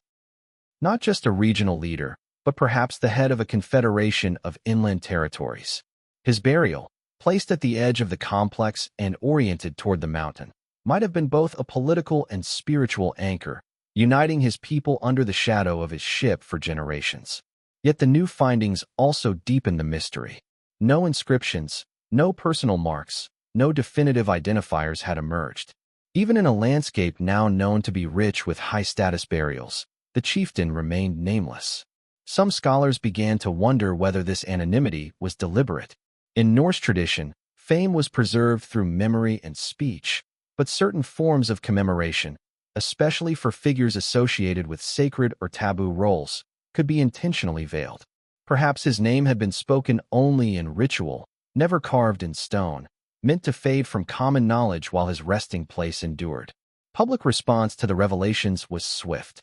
Not just a regional leader, but perhaps the head of a confederation of inland territories. His burial, placed at the edge of the complex and oriented toward the mountain, might have been both a political and spiritual anchor, uniting his people under the shadow of his ship for generations. Yet the new findings also deepened the mystery. No inscriptions, no personal marks, no definitive identifiers had emerged. Even in a landscape now known to be rich with high-status burials, the chieftain remained nameless. Some scholars began to wonder whether this anonymity was deliberate. In Norse tradition, fame was preserved through memory and speech, but certain forms of commemoration, especially for figures associated with sacred or taboo roles, could be intentionally veiled. Perhaps his name had been spoken only in ritual, never carved in stone, meant to fade from common knowledge while his resting place endured. Public response to the revelations was swift.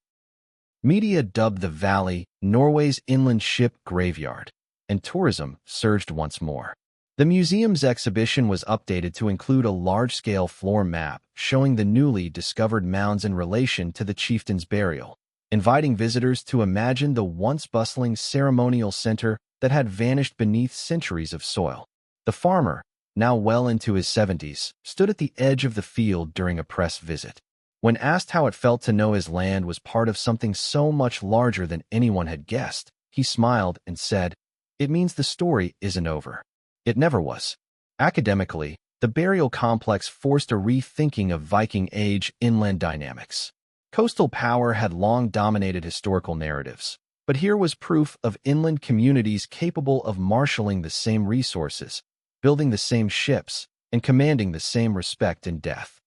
Media dubbed the valley Norway's inland ship graveyard, and tourism surged once more. The museum's exhibition was updated to include a large-scale floor map showing the newly discovered mounds in relation to the chieftain's burial, inviting visitors to imagine the once bustling ceremonial center that had vanished beneath centuries of soil. The farmer, now well into his 70s, stood at the edge of the field during a press visit. When asked how it felt to know his land was part of something so much larger than anyone had guessed, he smiled and said, "It means the story isn't over." It never was. Academically, the burial complex forced a rethinking of Viking Age inland dynamics. Coastal power had long dominated historical narratives, but here was proof of inland communities capable of marshaling the same resources, building the same ships, and commanding the same respect in death.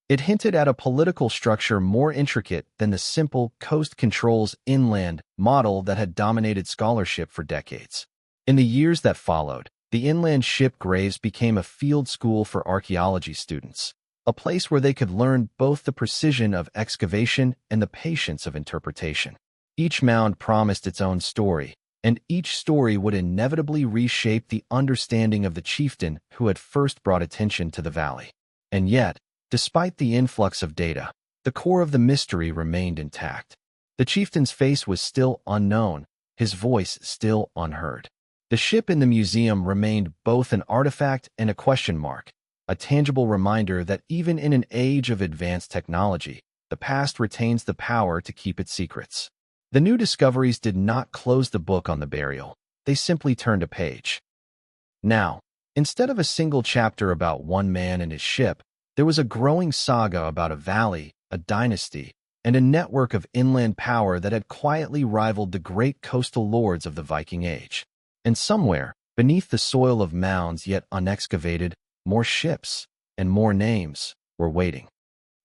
It hinted at a political structure more intricate than the simple coast controls inland model that had dominated scholarship for decades. In the years that followed, the inland ship graves became a field school for archaeology students, a place where they could learn both the precision of excavation and the patience of interpretation. Each mound promised its own story, and each story would inevitably reshape the understanding of the chieftain who had first brought attention to the valley. And yet, despite the influx of data, the core of the mystery remained intact. The chieftain's face was still unknown, his voice still unheard. The ship in the museum remained both an artifact and a question mark, a tangible reminder that even in an age of advanced technology, the past retains the power to keep its secrets. The new discoveries did not close the book on the burial, they simply turned a page. Now, instead of a single chapter about one man and his ship, there was a growing saga about a valley, a dynasty, and a network of inland power that had quietly rivaled the great coastal lords of the Viking Age. And somewhere, Beneath the soil of mounds yet unexcavated, more ships, and more names, were waiting.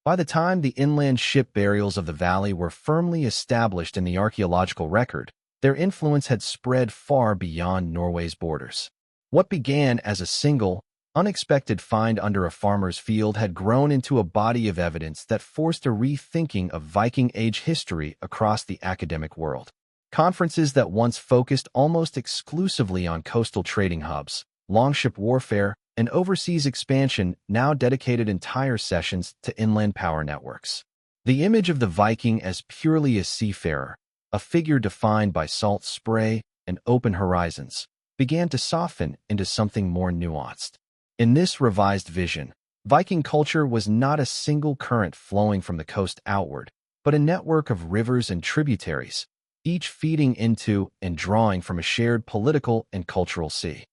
By the time the inland ship burials of the valley were firmly established in the archaeological record, their influence had spread far beyond Norway's borders. What began as a single, unexpected find under a farmer's field had grown into a body of evidence that forced a rethinking of Viking Age history across the academic world. Conferences that once focused almost exclusively on coastal trading hubs, longship warfare, and overseas expansion now dedicated entire sessions to inland power networks. The image of the Viking as purely a seafarer, a figure defined by salt spray and open horizons, began to soften into something more nuanced. In this revised vision, Viking culture was not a single current flowing from the coast outward, but a network of rivers and tributaries, each feeding into and drawing from a shared political and cultural sea.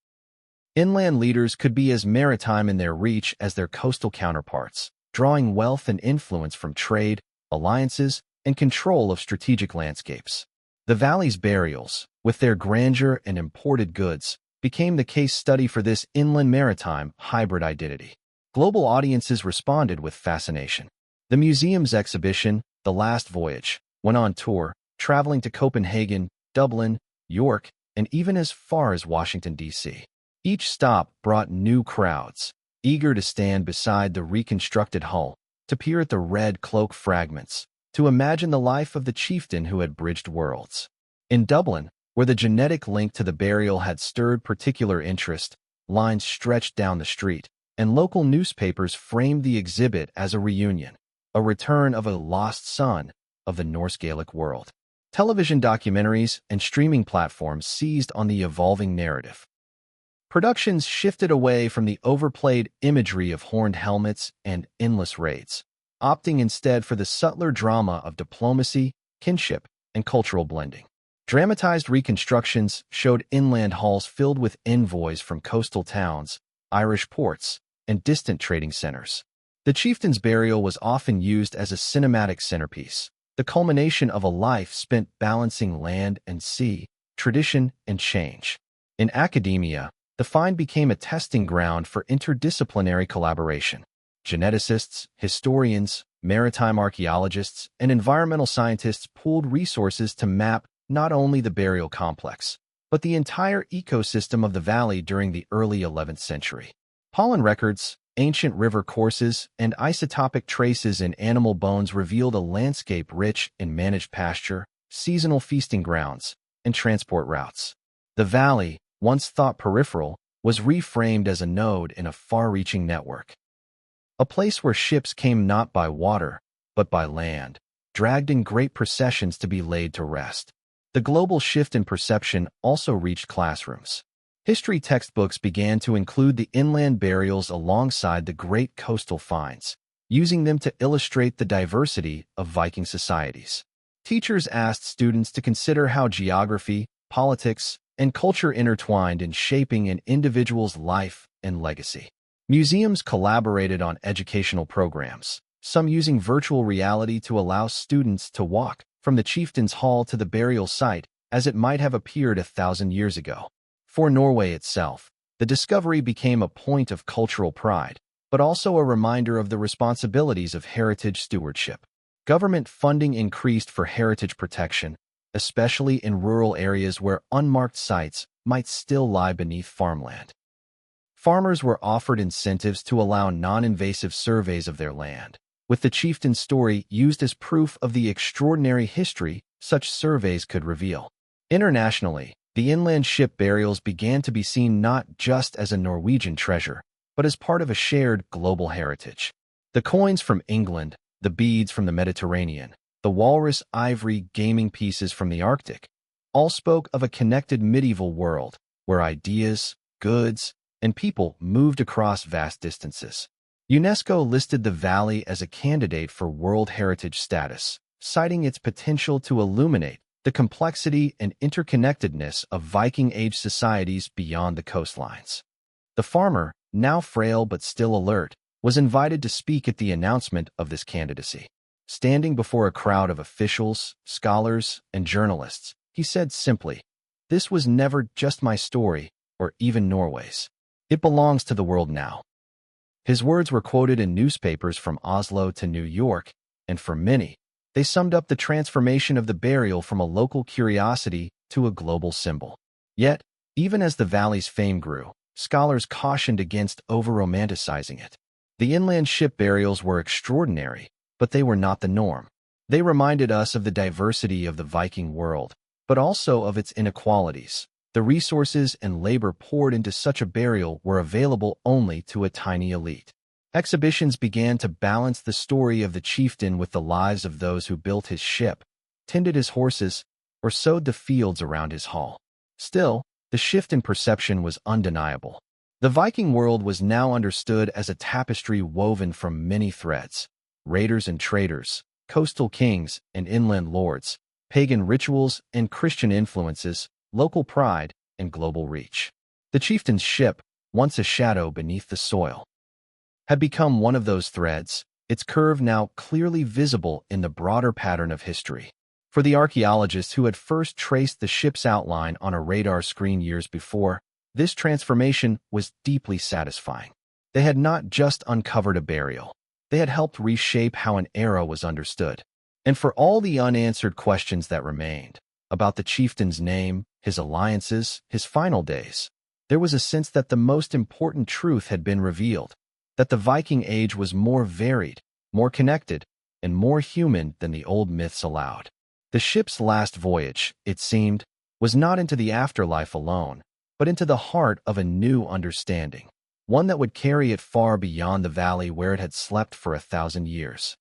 Inland leaders could be as maritime in their reach as their coastal counterparts, drawing wealth and influence from trade, alliances, and control of strategic landscapes. The valley's burials, with their grandeur and imported goods, became the case study for this inland maritime hybrid identity. Global audiences responded with fascination. The museum's exhibition, The Last Voyage, went on tour, traveling to Copenhagen, Dublin, York, and even as far as Washington, D.C. Each stop brought new crowds, eager to stand beside the reconstructed hull, to peer at the red cloak fragments, to imagine the life of the chieftain who had bridged worlds. In Dublin, where the genetic link to the burial had stirred particular interest, lines stretched down the street, and local newspapers framed the exhibit as a reunion, a return of a lost son of the Norse Gaelic world. Television documentaries and streaming platforms seized on the evolving narrative. Productions shifted away from the overplayed imagery of horned helmets and endless raids, opting instead for the subtler drama of diplomacy, kinship, and cultural blending. Dramatized reconstructions showed inland halls filled with envoys from coastal towns, Irish ports, and distant trading centers. The chieftain's burial was often used as a cinematic centerpiece, the culmination of a life spent balancing land and sea, tradition and change. In academia, the find became a testing ground for interdisciplinary collaboration. Geneticists, historians, maritime archaeologists, and environmental scientists pooled resources to map not only the burial complex, but the entire ecosystem of the valley during the early 11th century. Pollen records, ancient river courses, and isotopic traces in animal bones revealed a landscape rich in managed pasture, seasonal feasting grounds, and transport routes. The valley, once thought peripheral, was reframed as a node in a far-reaching network. A place where ships came not by water, but by land, dragged in great processions to be laid to rest. The global shift in perception also reached classrooms. History textbooks began to include the inland burials alongside the great coastal finds, using them to illustrate the diversity of Viking societies. Teachers asked students to consider how geography, politics, and culture intertwined in shaping an individual's life and legacy. Museums collaborated on educational programs, some using virtual reality to allow students to walk from the chieftain's hall to the burial site as it might have appeared 1,000 years ago. For Norway itself, the discovery became a point of cultural pride, but also a reminder of the responsibilities of heritage stewardship. Government funding increased for heritage protection, especially in rural areas where unmarked sites might still lie beneath farmland. Farmers were offered incentives to allow non-invasive surveys of their land, with the chieftain's story used as proof of the extraordinary history such surveys could reveal. Internationally, the inland ship burials began to be seen not just as a Norwegian treasure, but as part of a shared global heritage. The coins from England, the beads from the Mediterranean, the walrus ivory gaming pieces from the Arctic, all spoke of a connected medieval world where ideas, goods, and people moved across vast distances. UNESCO listed the valley as a candidate for World Heritage status, citing its potential to illuminate the complexity and interconnectedness of Viking Age societies beyond the coastlines. The farmer, now frail but still alert, was invited to speak at the announcement of this candidacy. Standing before a crowd of officials, scholars, and journalists, he said simply, "This was never just my story, or even Norway's. It belongs to the world now. His words were quoted in newspapers from Oslo to New York, and for many, they summed up the transformation of the burial from a local curiosity to a global symbol. Yet, even as the valley's fame grew, scholars cautioned against over-romanticizing it. The inland ship burials were extraordinary, but they were not the norm. They reminded us of the diversity of the Viking world, but also of its inequalities. The resources and labor poured into such a burial were available only to a tiny elite. Exhibitions began to balance the story of the chieftain with the lives of those who built his ship, tended his horses, or sowed the fields around his hall. Still, the shift in perception was undeniable. The Viking world was now understood as a tapestry woven from many threads: raiders and traders, coastal kings and inland lords, pagan rituals and Christian influences, local pride and global reach. The chieftain's ship, once a shadow beneath the soil, had become one of those threads, its curve now clearly visible in the broader pattern of history. For the archaeologists who had first traced the ship's outline on a radar screen years before, this transformation was deeply satisfying. They had not just uncovered a burial. They had helped reshape how an era was understood. And for all the unanswered questions that remained, about the chieftain's name, his alliances, his final days, there was a sense that the most important truth had been revealed, that the Viking Age was more varied, more connected, and more human than the old myths allowed. The ship's last voyage, it seemed, was not into the afterlife alone, but into the heart of a new understanding, one that would carry it far beyond the valley where it had slept for 1,000 years.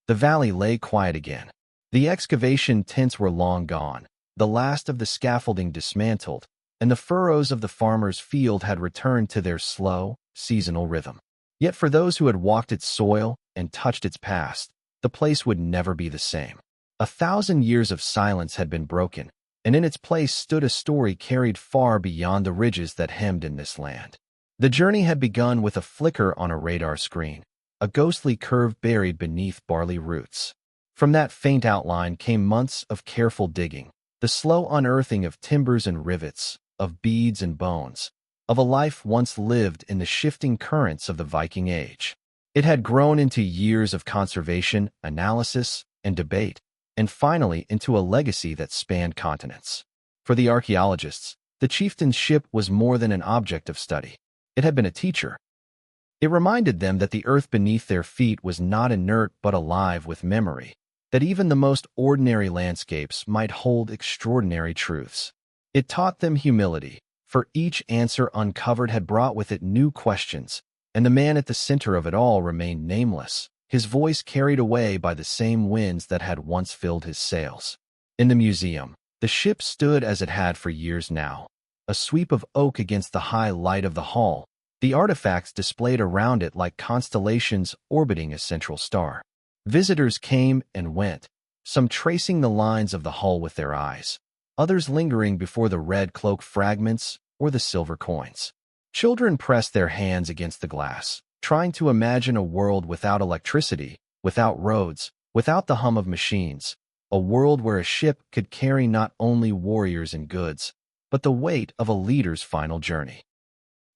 The valley lay quiet again. The excavation tents were long gone, the last of the scaffolding dismantled, and the furrows of the farmer's field had returned to their slow, seasonal rhythm. Yet for those who had walked its soil and touched its past, the place would never be the same. 1,000 years of silence had been broken, and in its place stood a story carried far beyond the ridges that hemmed in this land. The journey had begun with a flicker on a radar screen, a ghostly curve buried beneath barley roots. From that faint outline came months of careful digging, the slow unearthing of timbers and rivets, of beads and bones, of a life once lived in the shifting currents of the Viking Age. It had grown into years of conservation, analysis, and debate, and finally into a legacy that spanned continents. For the archaeologists, the chieftain's ship was more than an object of study. It had been a teacher. It reminded them that the earth beneath their feet was not inert but alive with memory, that even the most ordinary landscapes might hold extraordinary truths. It taught them humility, for each answer uncovered had brought with it new questions, and the man at the center of it all remained nameless, his voice carried away by the same winds that had once filled his sails. In the museum, the ship stood as it had for years now, a sweep of oak against the high light of the hall, the artifacts displayed around it like constellations orbiting a central star. Visitors came and went, some tracing the lines of the hull with their eyes, others lingering before the red cloak fragments or the silver coins. Children pressed their hands against the glass, trying to imagine a world without electricity, without roads, without the hum of machines, a world where a ship could carry not only warriors and goods, but the weight of a leader's final journey.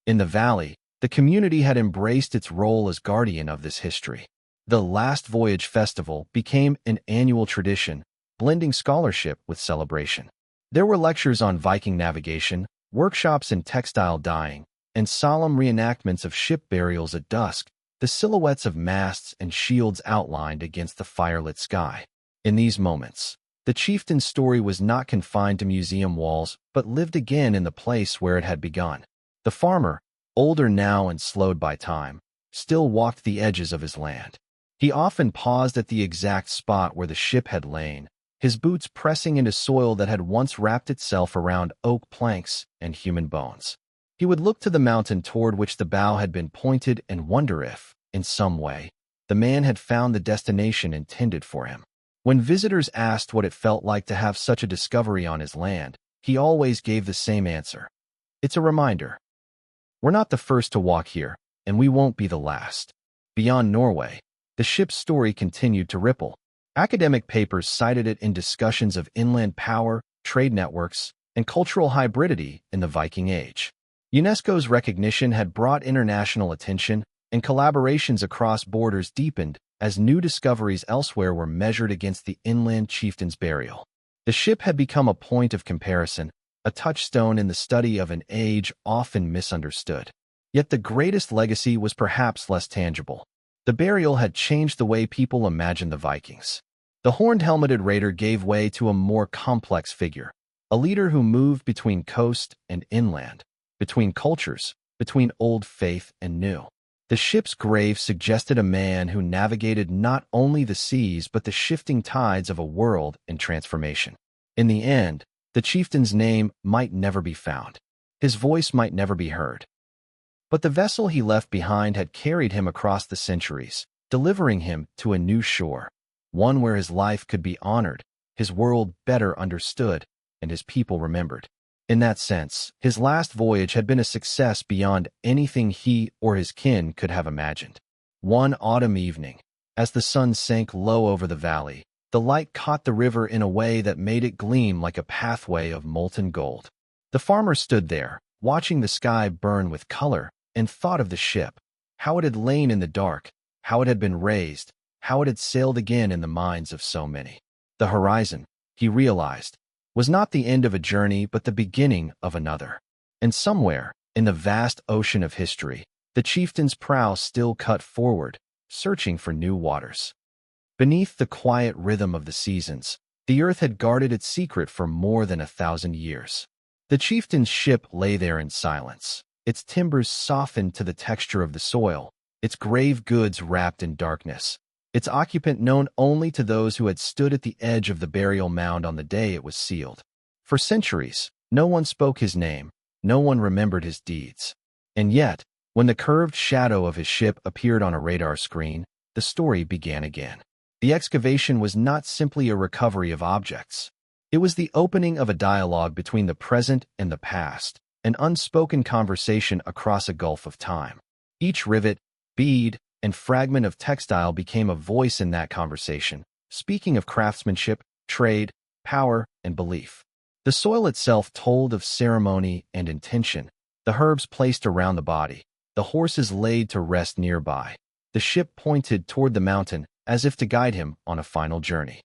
In the valley, the community had embraced its role as guardian of this history. The Last Voyage Festival became an annual tradition, blending scholarship with celebration. There were lectures on Viking navigation, workshops in textile dyeing, and solemn reenactments of ship burials at dusk, the silhouettes of masts and shields outlined against the firelit sky. In these moments, the chieftain's story was not confined to museum walls, but lived again in the place where it had begun. The farmer, older now and slowed by time, still walked the edges of his land. He often paused at the exact spot where the ship had lain, his boots pressing into soil that had once wrapped itself around oak planks and human bones. He would look to the mountain toward which the bow had been pointed and wonder if, in some way, the man had found the destination intended for him. When visitors asked what it felt like to have such a discovery on his land, he always gave the same answer. It's a reminder. We're not the first to walk here, and we won't be the last. Beyond Norway, the ship's story continued to ripple. Academic papers cited it in discussions of inland power, trade networks, and cultural hybridity in the Viking Age. UNESCO's recognition had brought international attention, and collaborations across borders deepened as new discoveries elsewhere were measured against the inland chieftain's burial. The ship had become a point of comparison, a touchstone in the study of an age often misunderstood. Yet the greatest legacy was perhaps less tangible. The burial had changed the way people imagined the Vikings. The horned helmeted raider gave way to a more complex figure, a leader who moved between coast and inland, between cultures, between old faith and new. The ship's grave suggested a man who navigated not only the seas but the shifting tides of a world in transformation. In the end, the chieftain's name might never be found. His voice might never be heard. But the vessel he left behind had carried him across the centuries, delivering him to a new shore, one where his life could be honored, his world better understood, and his people remembered. In that sense, his last voyage had been a success beyond anything he or his kin could have imagined. One autumn evening, as the sun sank low over the valley, the light caught the river in a way that made it gleam like a pathway of molten gold. The farmer stood there, watching the sky burn with color, and thought of the ship, how it had lain in the dark, how it had been raised, how it had sailed again in the minds of so many. The horizon, he realized, was not the end of a journey but the beginning of another. And somewhere, in the vast ocean of history, the chieftain's prow still cut forward, searching for new waters. Beneath the quiet rhythm of the seasons, the earth had guarded its secret for more than 1,000 years. The chieftain's ship lay there in silence, its timbers softened to the texture of the soil, its grave goods wrapped in darkness, its occupant known only to those who had stood at the edge of the burial mound on the day it was sealed. For centuries, no one spoke his name, no one remembered his deeds. And yet, when the curved shadow of his ship appeared on a radar screen, the story began again. The excavation was not simply a recovery of objects. It was the opening of a dialogue between the present and the past, an unspoken conversation across a gulf of time. Each rivet, bead, and fragment of textile became a voice in that conversation, speaking of craftsmanship, trade, power, and belief. The soil itself told of ceremony and intention, the herbs placed around the body, the horses laid to rest nearby. The ship pointed toward the mountain as if to guide him on a final journey.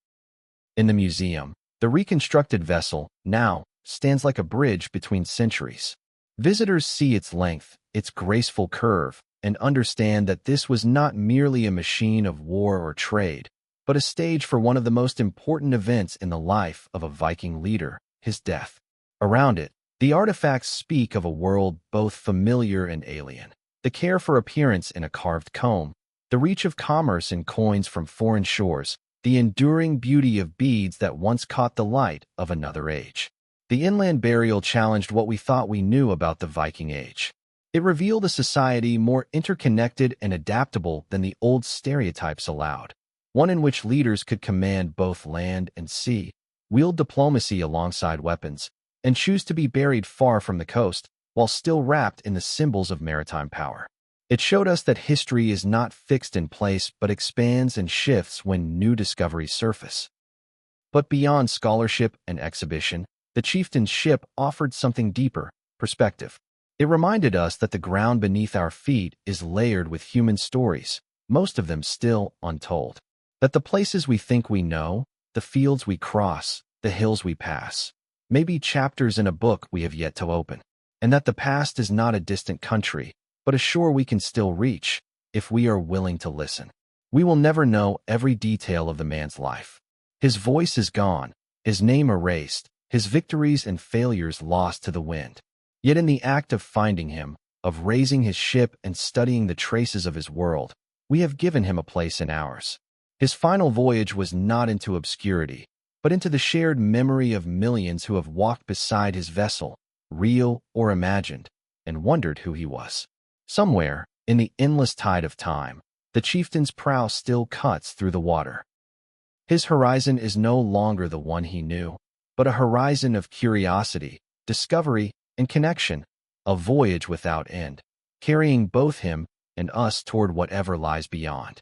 In the museum, the reconstructed vessel, now, stands like a bridge between centuries. Visitors see its length, its graceful curve, and understand that this was not merely a machine of war or trade, but a stage for one of the most important events in the life of a Viking leader, his death. Around it, the artifacts speak of a world both familiar and alien. The care for appearance in a carved comb, the reach of commerce in coins from foreign shores, the enduring beauty of beads that once caught the light of another age. The inland burial challenged what we thought we knew about the Viking Age. It revealed a society more interconnected and adaptable than the old stereotypes allowed, one in which leaders could command both land and sea, wield diplomacy alongside weapons, and choose to be buried far from the coast while still wrapped in the symbols of maritime power. It showed us that history is not fixed in place but expands and shifts when new discoveries surface. But beyond scholarship and exhibition, the chieftain's ship offered something deeper, perspective. It reminded us that the ground beneath our feet is layered with human stories, most of them still untold. That the places we think we know, the fields we cross, the hills we pass, may be chapters in a book we have yet to open. And that the past is not a distant country, but a shore we can still reach, if we are willing to listen. We will never know every detail of the man's life. His voice is gone, his name erased, his victories and failures lost to the wind. Yet in the act of finding him, of raising his ship and studying the traces of his world, we have given him a place in ours. His final voyage was not into obscurity, but into the shared memory of millions who have walked beside his vessel, real or imagined, and wondered who he was. Somewhere, in the endless tide of time, the chieftain's prow still cuts through the water. His horizon is no longer the one he knew, but a horizon of curiosity, discovery, and connection, a voyage without end, carrying both him and us toward whatever lies beyond.